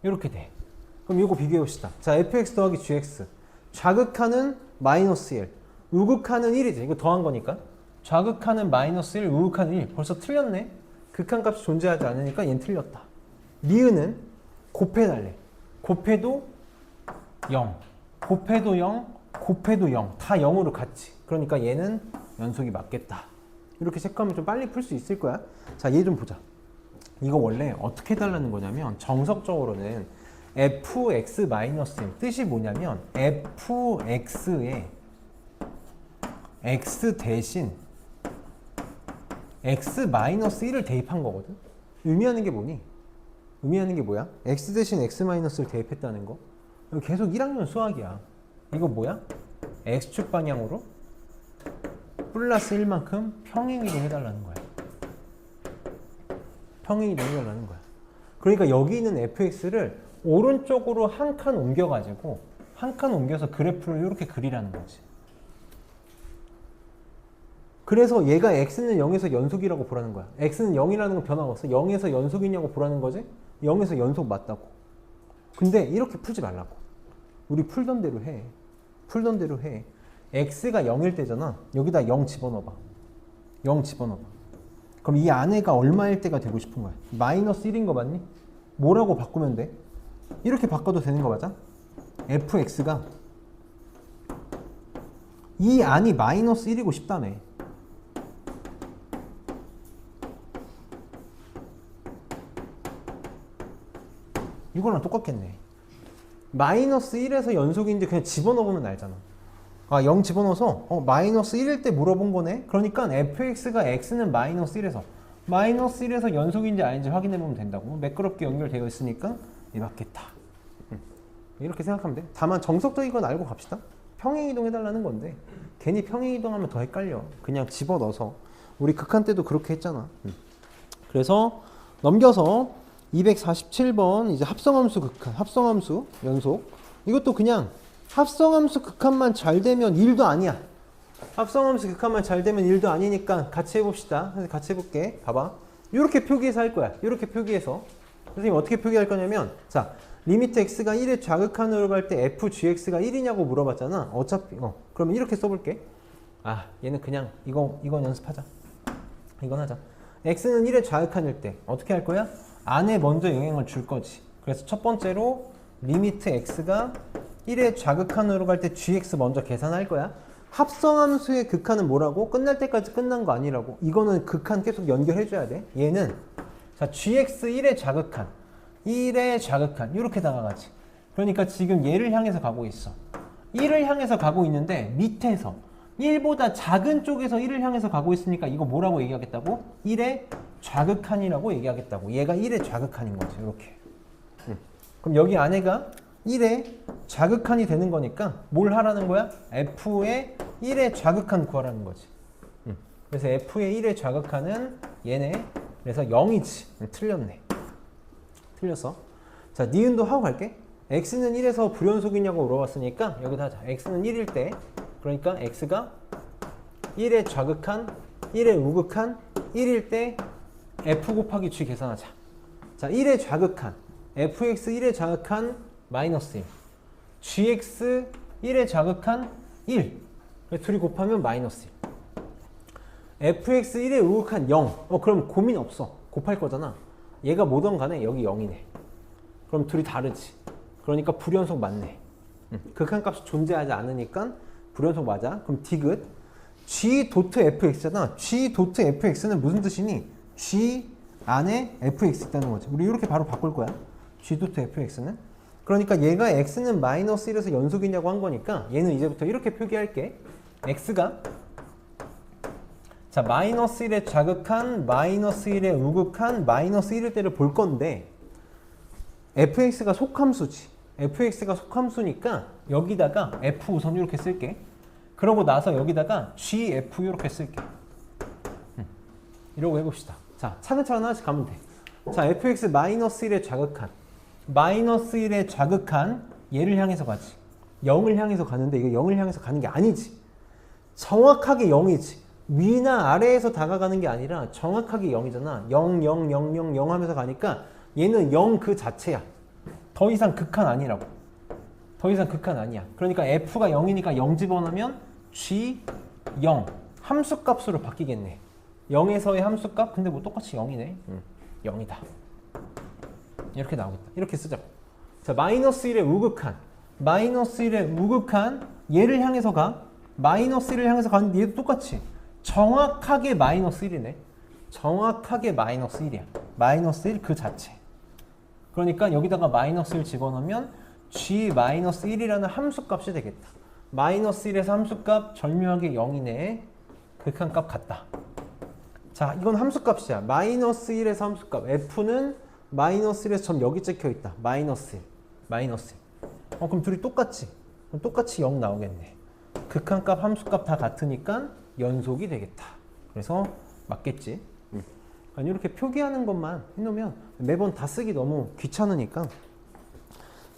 S1: 이렇게 돼. 그럼 이거 비교해 봅시다. 자, fx 더하기 gx. 좌극한은 마이너스 1, 우극한은 1이지. 이거 더한 거니까. 좌극한은 마이너스 1, 우극한은 1. 벌써 틀렸네. 극한값이 존재하지 않으니까 얘는 틀렸다. 니은은 곱해달래. 곱해도 0, 곱해도 0, 곱해도 0. 다 0으로 같이. 그러니까 얘는 연속이 맞겠다. 이렇게 체크하면 좀 빨리 풀 수 있을 거야. 자, 얘 좀 보자. 이거 원래 어떻게 해달라는 거냐면 정석적으로는 fx-1 뜻이 뭐냐면 fx에 x 대신 x-1을 대입한 거거든. 의미하는 게 뭐니? 의미하는 게 뭐야? x 대신 x-를 대입했다는 거. 이거 계속 1학년 수학이야. 이거 뭐야? x축 방향으로 플러스 1만큼 평행이동 해달라는 거야. 평행이동 해달라는 거야. 그러니까 여기 있는 fx를 오른쪽으로 한 칸 옮겨가지고 한 칸 옮겨서 그래프를 이렇게 그리라는 거지. 그래서 얘가 x는 0에서 연속이라고 보라는 거야. x는 0이라는 건 변화가 없어. 0에서 연속이냐고 보라는 거지. 0에서 연속 맞다고. 근데 이렇게 풀지 말라고. 우리 풀던 대로 해. 풀던 대로 해. x가 0일 때잖아. 여기다 0 집어넣어봐. 0 집어넣어봐. 그럼 이 안에가 얼마일 때가 되고 싶은 거야? 마이너스 1인 거 맞니? 뭐라고 바꾸면 돼? 이렇게 바꿔도 되는 거 맞아? fx가 이 안이 마이너스 1이고 싶다며. 이거랑 똑같겠네. 마이너스 1에서 연속인지 그냥 집어넣으면 알잖아. 아, 0 집어넣어서 마이너스 1일 때 물어본 거네? 그러니까 fx가 x는 마이너스 1에서 연속인지 아닌지 확인해보면 된다고. 매끄럽게 연결되어 있으니까 맞겠다. 이렇게 생각하면 돼. 다만 정석적인 건 알고 갑시다. 평행이동 해달라는 건데 괜히 평행이동하면 더 헷갈려. 그냥 집어넣어서. 우리 극한 때도 그렇게 했잖아. 그래서 넘겨서 247번 이제 합성함수 극한, 합성함수 연속. 이것도 그냥 합성함수 극한만 잘 되면 1도 아니야. 합성함수 극한만 잘 되면 1도 아니니까 같이 해봅시다. 그래서 같이 해볼게. 봐봐. 이렇게 표기해서 할 거야. 이렇게 표기해서. 선생님 어떻게 표기할 거냐면, 자, 리미트 x가 1의 좌극한으로 갈 때 fgx가 1이냐고 물어봤잖아. 어차피 그러면 이렇게 써볼게. 아, 얘는 그냥 이건 연습하자. 이건 하자. x는 1의 좌극한일 때 어떻게 할 거야? 안에 먼저 영향을 줄 거지. 그래서 첫 번째로 리미트 x가 1의 좌극한으로 갈 때 gx 먼저 계산할 거야. 합성함수의 극한은 뭐라고? 끝날 때까지 끝난 거 아니라고. 이거는 극한 계속 연결해줘야 돼. 얘는 자 gx 1의 좌극한, 1의 좌극한 이렇게 다가가지. 그러니까 지금 얘를 향해서 가고 있어. 1을 향해서 가고 있는데 밑에서 1보다 작은 쪽에서 1을 향해서 가고 있으니까 이거 뭐라고 얘기하겠다고? 1의 좌극한이라고 얘기하겠다고. 얘가 1의 좌극한인 거지. 이렇게. 그럼 여기 안에가 1의 좌극한이 되는 거니까 뭘 하라는 거야? f의 1의 좌극한 구하라는 거지. 그래서 f의 1의 좌극한은 얘네. 그래서 0이지. 틀렸네. 틀렸어. 자, 니은도 하고 갈게. x는 1에서 불연속이냐고 물어봤으니까 여기다 하자. x는 1일 때, 그러니까 x가 1의 좌극한, 1의 우극한, 1일 때 f 곱하기 g 계산하자. 자, 1의 좌극한, fx 1의 좌극한 마이너스 1, gx 1의 좌극한 1. 둘이 곱하면 마이너스 1. fx 1의 우극한 0. 그럼 고민 없어. 곱할 거잖아. 얘가 뭐든 간에 여기 0이네. 그럼 둘이 다르지. 그러니까 불연속 맞네. 극한값이 존재하지 않으니까 불연속 맞아. 그럼 디귿 g 도트 fx잖아. g 도트 fx는 무슨 뜻이니? g 안에 fx 있다는 거지. 우리 이렇게 바로 바꿀 거야. g 도트 fx는. 그러니까 얘가 x는 마이너스 1에서 연속이냐고 한 거니까 얘는 이제부터 이렇게 표기할게. x가 자 마이너스 1의 좌극한, 마이너스 1의 우극한, 마이너스 1일 때를 볼 건데 fx가 속함수지. fx가 속함수니까 여기다가 f 우선 이렇게 쓸게. 그러고 나서 여기다가 gf 이렇게 쓸게. 이러고 해봅시다. 자, 차근차근 하나씩 가면 돼. 자, fx 마이너스 1의 좌극한, 마이너스 1의 좌극한 얘를 향해서 가지. 0을 향해서 가는데 이거 0을 향해서 가는 게 아니지. 정확하게 0이지. 위나 아래에서 다가가는 게 아니라 정확하게 0이잖아. 0, 0, 0, 0, 0 하면서 가니까 얘는 0 그 자체야. 더 이상 극한 아니라고. 더 이상 극한 아니야. 그러니까 f가 0이니까 0 집어넣으면 g 0 함수값으로 바뀌겠네. 0에서의 함수값 근데 뭐 똑같이 0이네. 0이다. 이렇게 나오겠다. 이렇게 쓰자고. 자, 마이너스 1의 우극한, 마이너스 1의 우극한 얘를 향해서 가. 마이너스 1을 향해서 가는데 얘도 똑같이 정확하게 마이너스 1이네. 정확하게 마이너스 1이야. 마이너스 1 그 자체. 그러니까 여기다가 마이너스 1 집어넣으면 g 마이너스 1이라는 함수값이 되겠다. 마이너스 1에서 함수값 절묘하게 0이네. 극한값 같다. 자, 이건 함수값이야. 마이너스 1에서 함수값. f는 마이너스 1에서 점 여기 찍혀있다. 마이너스 1. 마이너스 1. 그럼 둘이 똑같지? 그럼 똑같이 0 나오겠네. 극한값, 함수값 다 같으니까 연속이 되겠다. 그래서 맞겠지? 이렇게 표기하는 것만 해놓으면 매번 다 쓰기 너무 귀찮으니까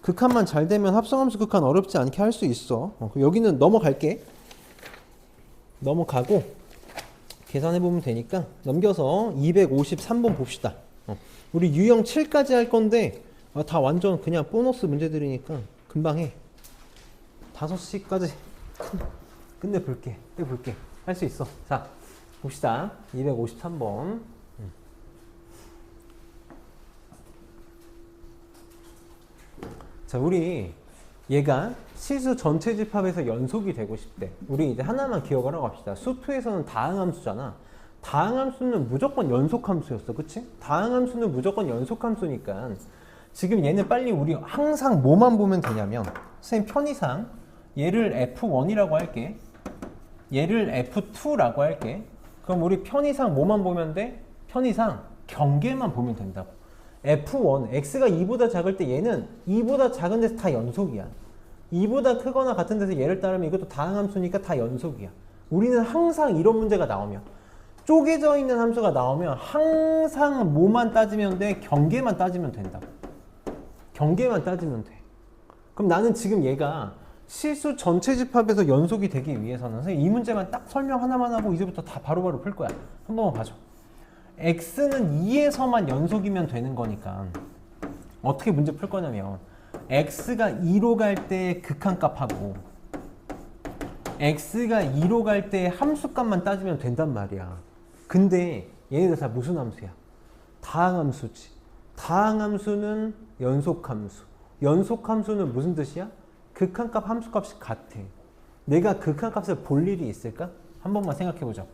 S1: 극한만 잘 되면 합성함수 극한 어렵지 않게 할 수 있어. 여기는 넘어갈게. 넘어가고 계산해보면 되니까 넘겨서 253번 봅시다. 우리 유형 7까지 할 건데 다 완전 그냥 보너스 문제들이니까 금방 해. 5시까지 끝내볼게. 해볼게. 할 수 있어. 자, 봅시다. 253번. 자, 우리 얘가 실수 전체 집합에서 연속이 되고 싶대. 우리 이제 하나만 기억을 하고 갑시다. 수2에서는 다항함수잖아. 다항함수는 무조건 연속함수였어. 그치? 다항함수는 무조건 연속함수니까 지금 얘는 빨리 우리 항상 뭐만 보면 되냐면 선생님 편의상 얘를 F1이라고 할게. 얘를 F2라고 할게. 그럼 우리 편의상 뭐만 보면 돼? 편의상 경계만 보면 된다고. F1, x가 2보다 작을 때 얘는 2보다 작은 데서 다 연속이야. 2보다 크거나 같은 데서 얘를 따르면 이것도 다항함수니까 다 연속이야. 우리는 항상 이런 문제가 나오면, 쪼개져 있는 함수가 나오면 항상 뭐만 따지면 돼? 경계만 따지면 된다고. 경계만 따지면 돼. 그럼 나는 지금 얘가 실수 전체 집합에서 연속이 되기 위해서는 선생님 이 문제만 딱 설명 하나만 하고 이제부터 다 바로바로 풀 거야. 한 번만 봐줘. x는 2에서만 연속이면 되는 거니까 어떻게 문제 풀 거냐면 x가 2로 갈 때 극한값하고 x가 2로 갈 때 함수값만 따지면 된단 말이야. 근데 얘네들 다 무슨 함수야? 다항함수지. 다항함수는 연속함수. 연속함수는 무슨 뜻이야? 극한값 함수값이 같아. 내가 극한값을 볼 일이 있을까? 한 번만 생각해보자.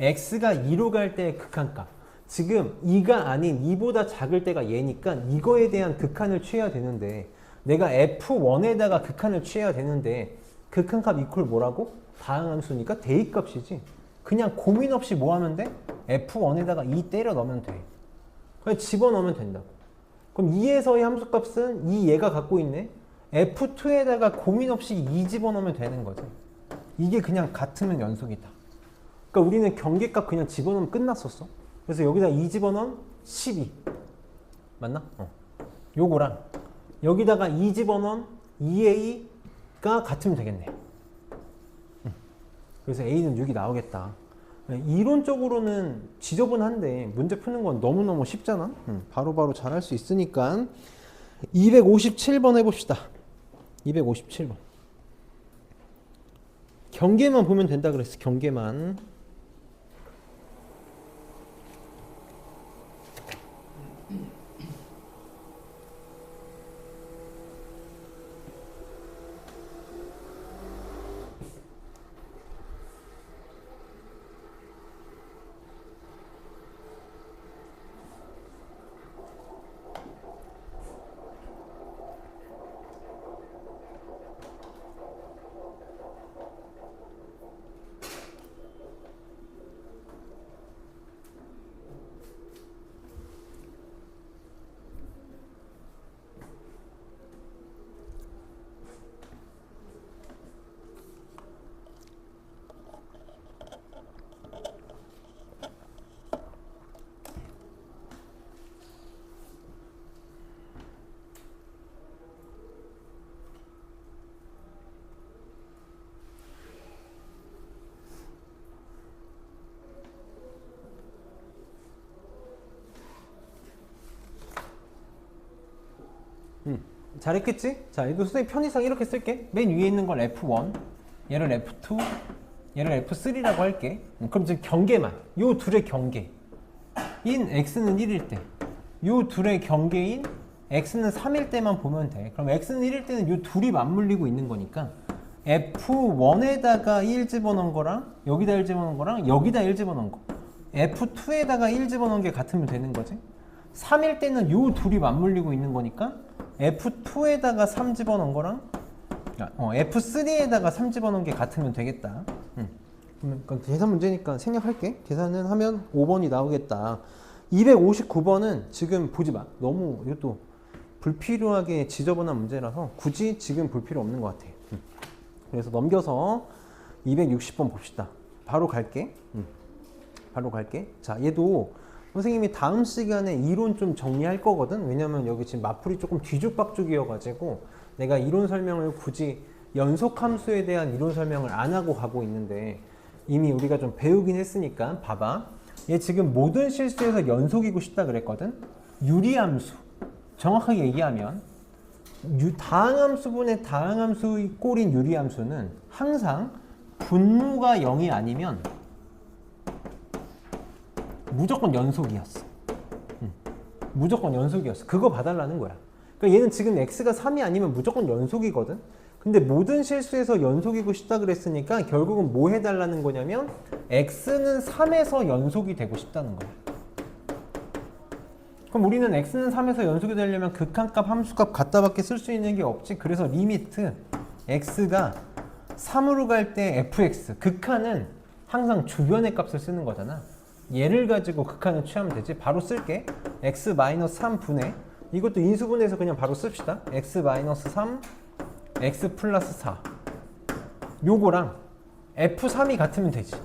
S1: x가 2로 갈 때의 극한값. 지금 2가 아닌 2보다 작을 때가 얘니까 이거에 대한 극한을 취해야 되는데 내가 f1에다가 극한을 취해야 되는데 극한값 이퀄 뭐라고? 다항함수니까 대입값이지. 그냥 고민 없이 뭐 하면 돼? f1에다가 2 때려 넣으면 돼. 그냥 집어넣으면 된다고. 그럼 2에서의 함수값은 이 얘가 갖고 있네. f2에다가 고민 없이 2 집어넣으면 되는 거지. 이게 그냥 같으면 연속이다. 그러니까 우리는 경계값 그냥 집어넣으면 끝났었어. 그래서 여기다 2 집어넣으면 12. 맞나? 요거랑 여기다가 2 집어넣으면 2a가 같으면 되겠네. 그래서 a는 6이 나오겠다. 이론적으로는 지저분한데 문제 푸는 건 너무너무 쉽잖아. 바로바로 잘할 수 있으니까 257번 해봅시다. 257번. 경계만 보면 된다 그랬어. 경계만. 잘했겠지? 자, 이거 선생님 편의상 이렇게 쓸게. 맨 위에 있는 걸 F1, 얘를 F2, 얘를 F3라고 할게. 그럼 지금 경계만, 요 둘의 경계인 x는 1일 때, 요 둘의 경계인 x는 3일 때만 보면 돼. 그럼 x는 1일 때는 요 둘이 맞물리고 있는 거니까 F1에다가 1 집어넣은 거랑 여기다 1 집어넣은 거랑 여기다 1 집어넣은 거, F2에다가 1 집어넣은 게 같으면 되는 거지. 3일 때는 요 둘이 맞물리고 있는 거니까 F2에다가 3 집어넣은 거랑 F3에다가 3 집어넣은 게 같으면 되겠다. 그럼 계산 문제니까 생략할게. 계산은 하면 5번이 나오겠다. 259번은 지금 보지 마. 너무 이것도 불필요하게 지저분한 문제라서 굳이 지금 볼 필요 없는 것 같아. 그래서 넘겨서 260번 봅시다. 바로 갈게. 바로 갈게. 자, 얘도 선생님이 다음 시간에 이론 좀 정리할 거거든. 왜냐면 여기 지금 마풀이 조금 뒤죽박죽이어가지고 내가 이론 설명을 굳이 연속함수에 대한 이론 설명을 안 하고 가고 있는데 이미 우리가 좀 배우긴 했으니까 봐봐. 얘 지금 모든 실수에서 연속이고 싶다 그랬거든. 유리함수. 정확하게 얘기하면 다항함수분의 다항함수 꼴인 유리함수는 항상 분모가 0이 아니면 무조건 연속이었어. 무조건 연속이었어. 그거 봐달라는 거야. 그러니까 얘는 지금 x가 3이 아니면 무조건 연속이거든. 근데 모든 실수에서 연속이고 싶다 그랬으니까 결국은 뭐 해달라는 거냐면 x는 3에서 연속이 되고 싶다는 거야. 그럼 우리는 x는 3에서 연속이 되려면 극한값, 함수값 갖다밖에 쓸 수 있는 게 없지. 그래서 리미트 x가 3으로 갈 때 fx, 극한은 항상 주변의 값을 쓰는 거잖아. 얘를 가지고 극한을 취하면 되지. 바로 쓸게. x-3분의 이것도 인수분해해서 그냥 바로 씁시다. x-3 x 플러스 4 요거랑 f3이 같으면 되지.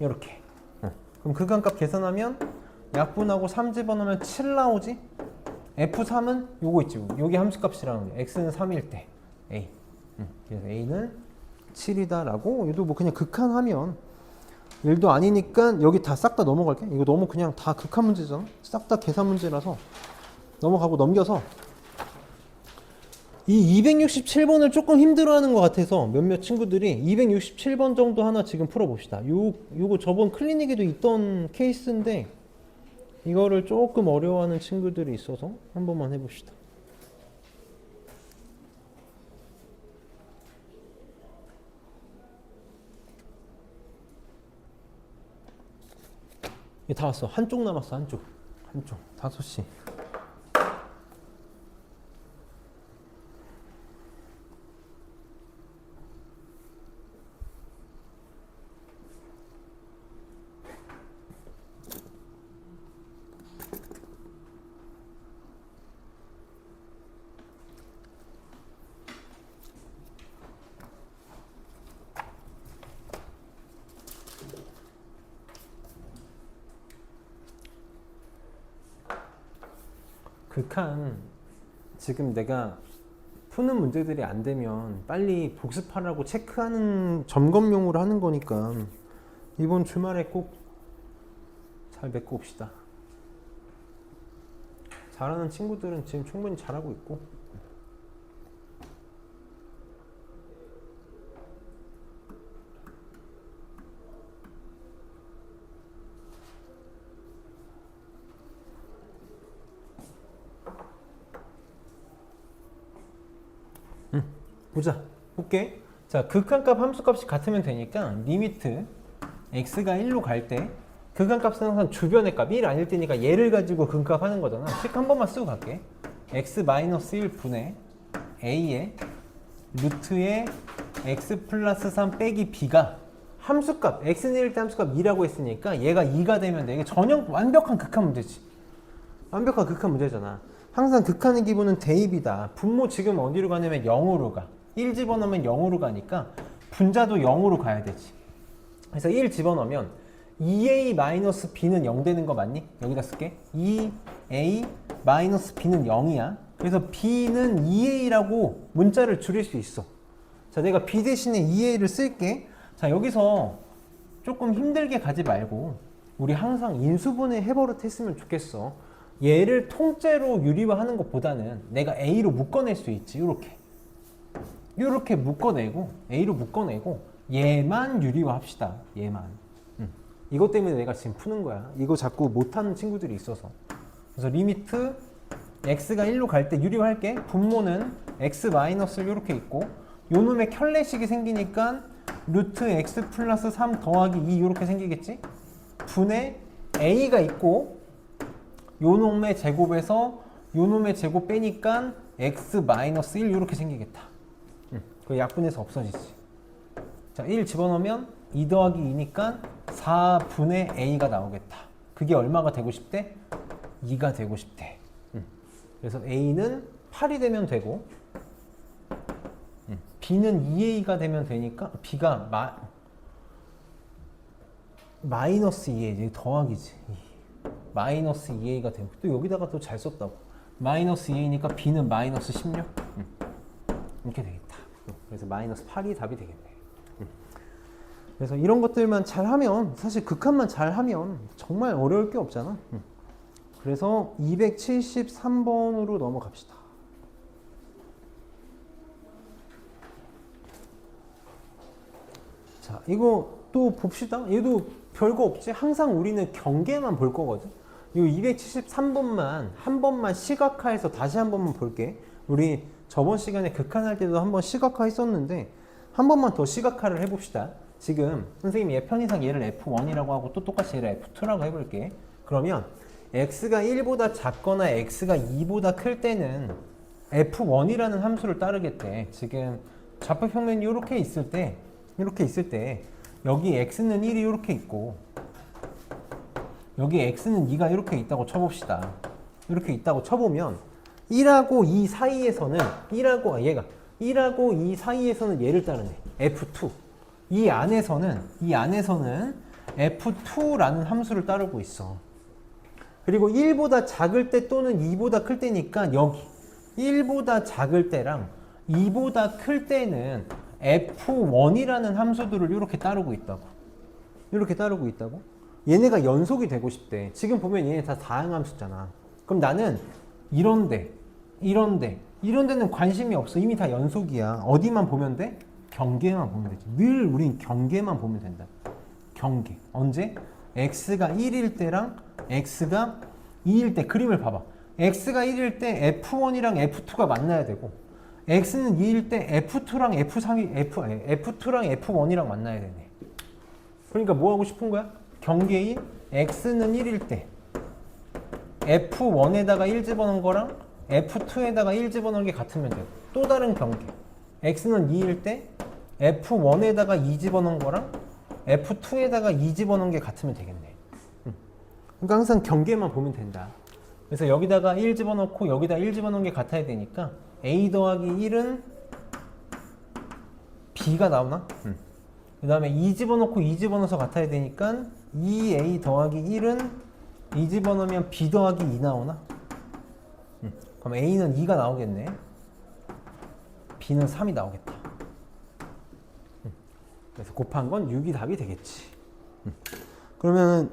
S1: 요렇게. 그럼 극한값 계산하면 약분하고 3 집어넣으면 7 나오지? f3은 요거 있지. 요게 함수값이라는 거. x는 3일 때 a. 그래서 a는 7이다 라고. 얘도 뭐 그냥 극한하면 1도 아니니까 여기 다 싹 다 넘어갈게. 이거 너무 그냥 다 극한 문제잖아. 싹 다 계산 문제라서 넘어가고 넘겨서 이 267번을 조금 힘들어하는 것 같아서 몇몇 친구들이 267번 정도 하나 지금 풀어봅시다. 요거 저번 클리닉에도 있던 케이스인데 이거를 조금 어려워하는 친구들이 있어서 한 번만 해봅시다. 다 왔어. 한쪽 남았어. 한쪽 5시. 극한 지금 내가 푸는 문제들이 안 되면 빨리 복습하라고 체크하는 점검용으로 하는 거니까 이번 주말에 꼭 잘 메꿔 옵시다. 잘하는 친구들은 지금 충분히 잘하고 있고 보자. 볼게. 자, 극한값 함수값이 같으면 되니까 리미트 x가 1로 갈 때 극한값은 항상 주변의 값 1 아닐 때니까 얘를 가지고 극한값 하는 거잖아. 식 한 번만 쓰고 갈게. x-1 분의 a의 루트의 x 플러스 3 빼기 b가 함수값 x는 1일 때 함수값 2라고 했으니까 얘가 2가 되면 돼. 이게 전형 완벽한 극한 문제지. 완벽한 극한 문제잖아. 항상 극한의 기본은 대입이다. 분모 지금 어디로 가냐면 0으로 가. 1 집어넣으면 0으로 가니까 분자도 0으로 가야 되지. 그래서 1 집어넣으면 2a-b는 0 되는 거 맞니? 여기다 쓸게. 2a-b는 0이야. 그래서 b는 2a라고 문자를 줄일 수 있어. 자, 내가 b 대신에 2a를 쓸게. 자, 여기서 조금 힘들게 가지 말고 우리 항상 인수분해 해버릇 했으면 좋겠어. 얘를 통째로 유리화하는 것보다는 내가 a로 묶어낼 수 있지. 이렇게 묶어내고 a로 묶어내고 얘만 유리화합시다. 얘만. 이것 때문에 내가 지금 푸는 거야. 이거 자꾸 못하는 친구들이 있어서. 그래서 리미트 x가 1로 갈 때 유리화할게. 분모는 x 마이너스 이렇게 있고 요 놈의 켤레식이 생기니까 루트 x 플러스 3 더하기 2 이렇게 생기겠지? 분의 a가 있고 요 놈의 제곱에서 요 놈의 제곱 빼니까 x 마이너스 1 이렇게 생기겠다. 그 약분해서 없어지지. 자, 1 집어넣으면 2 더하기 2니까 4분의 a가 나오겠다. 그게 얼마가 되고 싶대? 2가 되고 싶대. 그래서 a는 8이 되면 되고 b는 2a가 되면 되니까 b가 마이너스 2a, 더하기지. 마이너스 2a가 되고 또 여기다가 또 잘 썼다고. 마이너스 2a니까 b는 마이너스 16 이렇게 되겠다. 그래서 마이너스 8이 답이 되겠네. 그래서 이런 것들만 잘하면 사실 극한만 잘하면 정말 어려울 게 없잖아. 그래서 273번으로 넘어갑시다. 자, 이거 또 봅시다. 얘도 별거 없지. 항상 우리는 경계만 볼 거거든. 이 273번만 한 번만 시각화해서 다시 한 번만 볼게. 우리 저번 시간에 극한할 때도 한 번 시각화 했었는데 한 번만 더 시각화를 해봅시다. 지금 선생님이 예편이상 얘를 F1이라고 하고 또 똑같이 얘를 F2라고 해볼게. 그러면 x가 1보다 작거나 x가 2보다 클 때는 F1이라는 함수를 따르겠대. 지금 좌표평면이 이렇게 있을 때 여기 x는 1이 이렇게 있고 여기 x는 2가 이렇게 있다고 쳐봅시다. 이렇게 있다고 쳐보면 1하고 2 사이에서는 1하고 2 사이에서는 얘를 따르네. F2. 이 안에서는 F2라는 함수를 따르고 있어. 그리고 1보다 작을 때 또는 2보다 클 때니까 여기 1보다 작을 때랑 2보다 클 때는 F1이라는 함수들을 이렇게 따르고 있다고. 이렇게 따르고 있다고? 얘네가 연속이 되고 싶대. 지금 보면 얘네 다 다항함수잖아. 그럼 나는 이런 데는 관심이 없어. 이미 다 연속이야. 어디만 보면 돼? 경계만 보면 되지. 늘 우린 경계만 보면 된다. 경계. 언제? x가 1일 때랑 x가 2일 때 그림을 봐봐. x가 1일 때 f1이랑 f2가 만나야 되고 x는 2일 때 f2랑 f2랑 f1이랑 만나야 되네. 그러니까 뭐 하고 싶은 거야? 경계인 x는 1일 때 f1에다가 1 집어넣은 거랑 f2에다가 1 집어넣은 게 같으면 되고 또 다른 경계 x는 2일 때 f1에다가 2 집어넣은 거랑 f2에다가 2 집어넣은 게 같으면 되겠네. 그러니까 항상 경계만 보면 된다. 그래서 여기다가 1 집어넣고 여기다 1 집어넣은 게 같아야 되니까 a 더하기 1은 b가 나오나? 그 다음에 2 집어넣고 2 집어넣어서 같아야 되니까 2a 더하기 1은 2 집어넣으면 b 더하기 2 나오나? 그럼 a는 2가 나오겠네. b는 3이 나오겠다. 그래서 곱한 건 6이 답이 되겠지. 그러면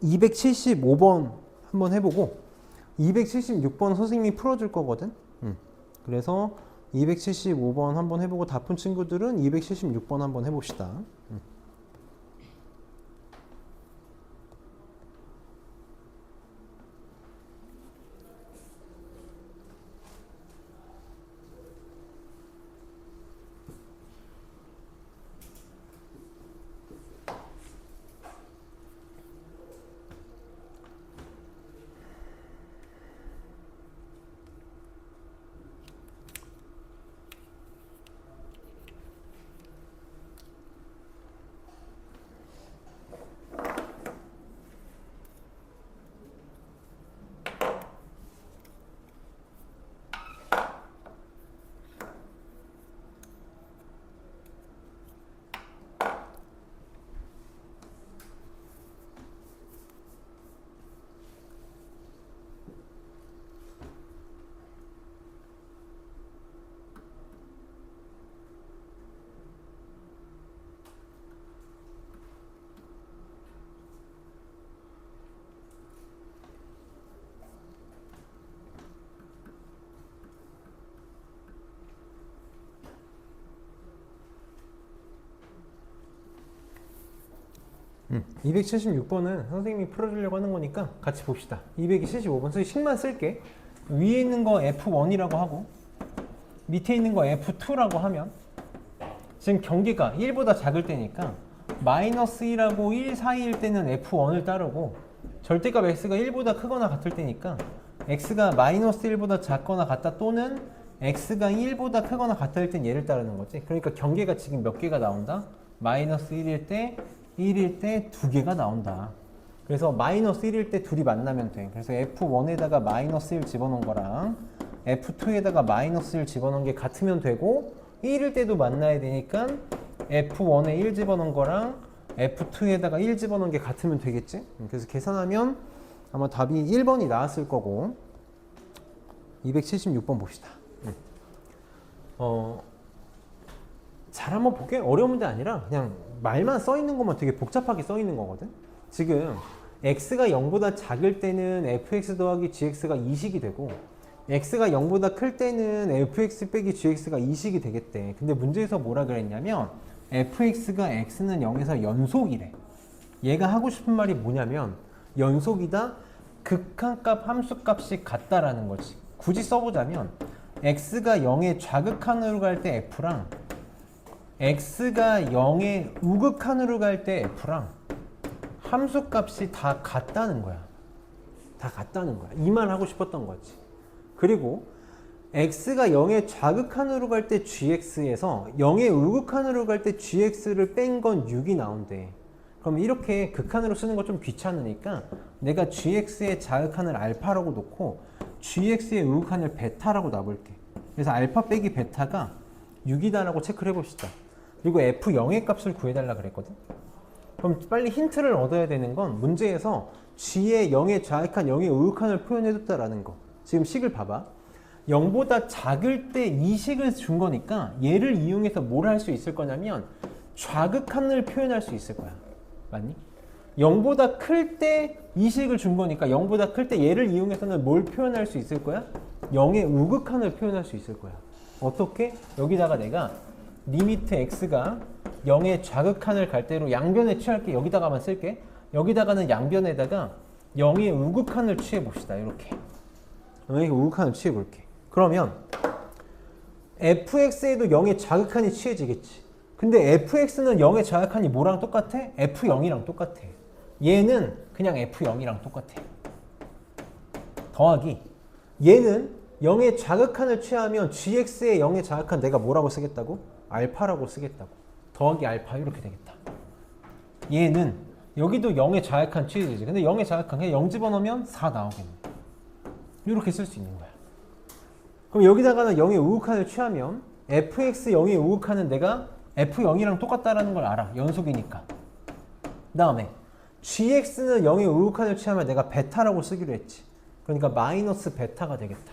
S1: 275번 한번 해보고 276번 선생님이 풀어줄 거거든. 그래서 275번 한번 해보고 다 푼 친구들은 276번 한번 해봅시다. 276번은 선생님이 풀어주려고 하는 거니까 같이 봅시다. 275번 선생님 식만 쓸게. 위에 있는 거 F1이라고 하고 밑에 있는 거 F2라고 하면 지금 경계가 1보다 작을 때니까 마이너스 1하고 1 사이일 때는 F1을 따르고 절대값 x가 1보다 크거나 같을 때니까 x가 마이너스 1보다 작거나 같다 또는 x가 1보다 크거나 같을 땐 얘를 따르는 거지. 그러니까 경계가 지금 몇 개가 나온다? 마이너스 1일 때 1일 때 2개가 나온다. 그래서 마이너스 1일 때 둘이 만나면 돼. 그래서 F1에다가 마이너스 1 집어넣은 거랑 F2에다가 마이너스 1 집어넣은 게 같으면 되고 1일 때도 만나야 되니까 F1에 1 집어넣은 거랑 F2에다가 1 집어넣은 게 같으면 되겠지? 그래서 계산하면 아마 답이 1번이 나왔을 거고 276번 봅시다. 잘 한번 볼게. 어려운 문제 아니라 그냥 말만 써 있는 것만 되게 복잡하게 써 있는 거거든. 지금 x가 0보다 작을 때는 fx 더하기 gx가 2식이 되고 x가 0보다 클 때는 fx 빼기 gx가 2식이 되겠대. 근데 문제에서 뭐라 그랬냐면 fx가 x는 0에서 연속이래. 얘가 하고 싶은 말이 뭐냐면 연속이다, 극한값 함수값이 같다라는 거지. 굳이 써보자면 x가 0의 좌극한으로 갈 때 f랑 x가 0의 우극한으로 갈 때 f랑 함수값이 다 같다는 거야. 다 같다는 거야. 이 말 하고 싶었던 거지. 그리고 x가 0의 좌극한으로 갈 때 gx에서 0의 우극한으로 갈 때 gx를 뺀 건 6이 나온대. 그럼 이렇게 극한으로 쓰는 거 좀 귀찮으니까 내가 gx의 자극한을 알파라고 놓고 gx의 우극한을 베타라고 놔볼게. 그래서 알파 빼기 베타가 6이다라고 체크를 해봅시다. 그리고 f0의 값을 구해달라 그랬거든. 그럼 빨리 힌트를 얻어야 되는 건 문제에서 g의 0의 자극한 0의 우극한을 표현해줬다라는 거. 지금 식을 봐봐. 0보다 작을 때 이 식을 준 거니까 얘를 이용해서 뭘 할 수 있을 거냐면 좌극한을 표현할 수 있을 거야. 맞니? 0보다 클 때 이 식을 준 거니까 0보다 클 때 얘를 이용해서는 뭘 표현할 수 있을 거야? 0의 우극한을 표현할 수 있을 거야. 어떻게? 여기다가 내가 리미트 x가 0의 좌극한을 갈 때로 양변에 취할게. 여기다가만 쓸게. 여기다가는 양변에다가 0의 우극한을 취해 봅시다. 이렇게 0의 우극한을 취해 볼게. 그러면 fx에도 0의 좌극한이 취해지겠지. 근데 fx는 0의 좌극한이 뭐랑 똑같아? f0이랑 똑같아. 얘는 그냥 f0이랑 똑같아. 더하기 얘는 0의 좌극한을 취하면 gx의 0의 좌극한 내가 뭐라고 쓰겠다고? 알파라고 쓰겠다고. 더하기 알파 이렇게 되겠다. 얘는 여기도 0의 좌극한 취해지지. 근데 0의 좌극한 그냥 0 집어넣으면 4 나오겠네. 이렇게 쓸 수 있는 거야. 그럼 여기다가는 0의 우극한을 취하면 fx 0의 우극한은 내가 f0이랑 똑같다라는 걸 알아. 연속이니까. 그 다음에 gx는 0의 우극한을 취하면 내가 베타라고 쓰기로 했지. 그러니까 마이너스 베타가 되겠다.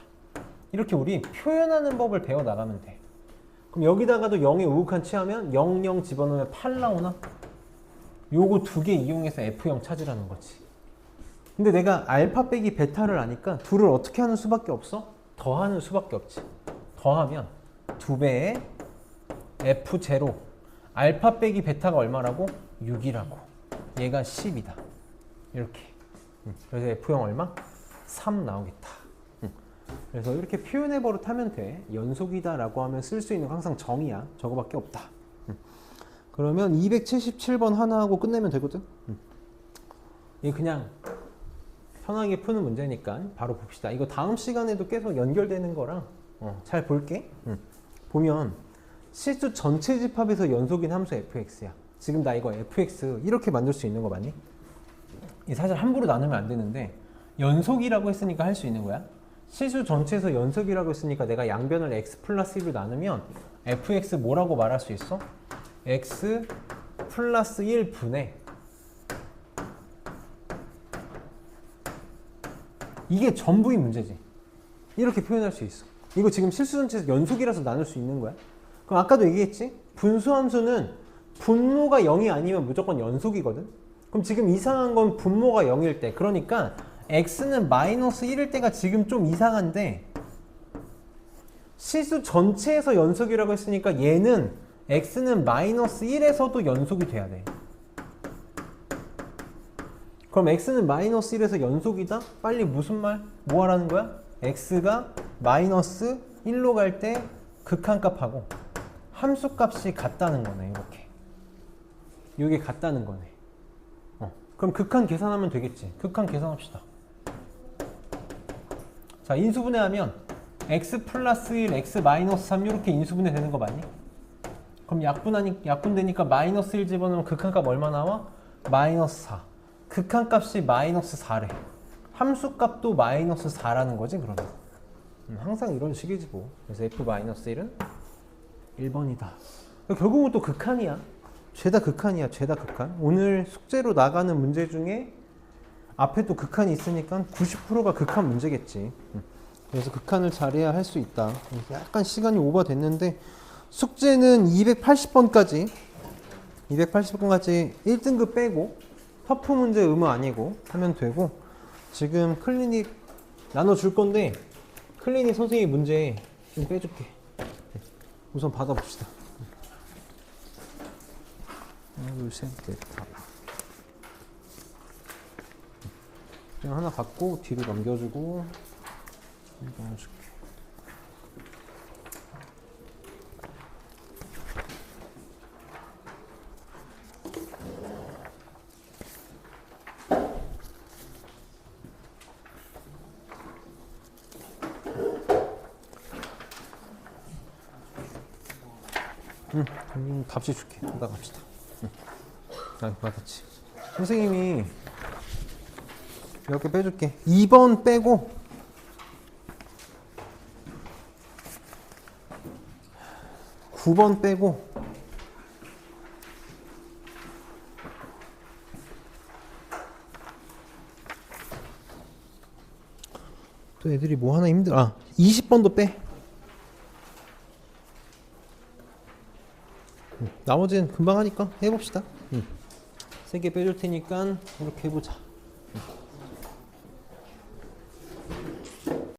S1: 이렇게 우리 표현하는 법을 배워나가면 돼. 그럼 여기다가도 0의 우극한 취하면 0, 0 집어넣으면 8 나오나? 요거 두 개 이용해서 f0 찾으라는 거지. 근데 내가 알파 빼기 베타를 아니까 둘을 어떻게 하는 수밖에 없어? 더하는 수밖에 없지. 더하면 2배의 f0 알파 빼기 베타가 얼마라고? 6이라고. 얘가 10이다. 이렇게. 그래서 f0 얼마? 3 나오겠다. 그래서 이렇게 표현해 버릇하면 돼. 연속이다 라고 하면 쓸 수 있는 거 항상 정이야. 저거밖에 없다. 그러면 277번 하나 하고 끝내면 되거든. 이게 그냥 편하게 푸는 문제니까 바로 봅시다. 이거 다음 시간에도 계속 연결되는 거랑 잘 볼게. 보면 실수 전체 집합에서 연속인 함수 fx야. 지금 나 이거 fx 이렇게 만들 수 있는 거 맞니? 사실 함부로 나누면 안 되는데 연속이라고 했으니까 할 수 있는 거야. 실수 전체에서 연속이라고 했으니까 내가 양변을 x 플러스 1로 나누면 fx 뭐라고 말할 수 있어? x 플러스 1분의 이게 전부의 문제지. 이렇게 표현할 수 있어. 이거 지금 실수 전체에서 연속이라서 나눌 수 있는 거야. 그럼 아까도 얘기했지? 분수함수는 분모가 0이 아니면 무조건 연속이거든. 그럼 지금 이상한 건 분모가 0일 때. 그러니까 x는 마이너스 1일 때가 지금 좀 이상한데 실수 전체에서 연속이라고 했으니까 얘는 x는 마이너스 1에서도 연속이 돼야 돼. 그럼 x는 마이너스 1에서 연속이다? 빨리 무슨 말? 뭐 하라는 거야? x가 마이너스 1로 갈 때 극한값하고 함수값이 같다는 거네. 이렇게. 이게 같다는 거네. 그럼 극한 계산하면 되겠지. 극한 계산합시다. 자, 인수분해하면 x 플러스 1, x 마이너스 3 이렇게 인수분해 되는 거 맞니? 그럼 약분되니까 마이너스 1 집어넣으면 극한값 얼마 나와? 마이너스 4. 극한값이 마이너스 4래. 함수값도 마이너스 4라는 거지 그러면. 항상 이런 식이지 뭐. 그래서 f-1은 1번이다. 결국은 또 극한이야. 죄다 극한이야. 죄다 극한. 오늘 숙제로 나가는 문제 중에 앞에 또 극한이 있으니까 90%가 극한 문제겠지. 그래서 극한을 잘해야 할 수 있다. 약간 시간이 오버됐는데 숙제는 280번까지 1등급 빼고 터프 문제 의무 아니고 하면 되고 지금 클리닉 나눠줄 건데 클리닉 선생님 문제 좀 빼줄게. 우선 받아봅시다. 하나, 둘, 셋, 넷, 다. 그냥 하나 갖고 뒤로 넘겨주고 이거 해줄게. 답시 줄게. 받아갑시다. 아, 받았지. 선생님이 몇 개 빼줄게. 2번 빼고 9번 빼고 또 애들이 뭐 하나 힘들어. 20번도 빼. 나머지는 금방 하니까 해봅시다. 3개 빼줄 테니까 이렇게 해보자.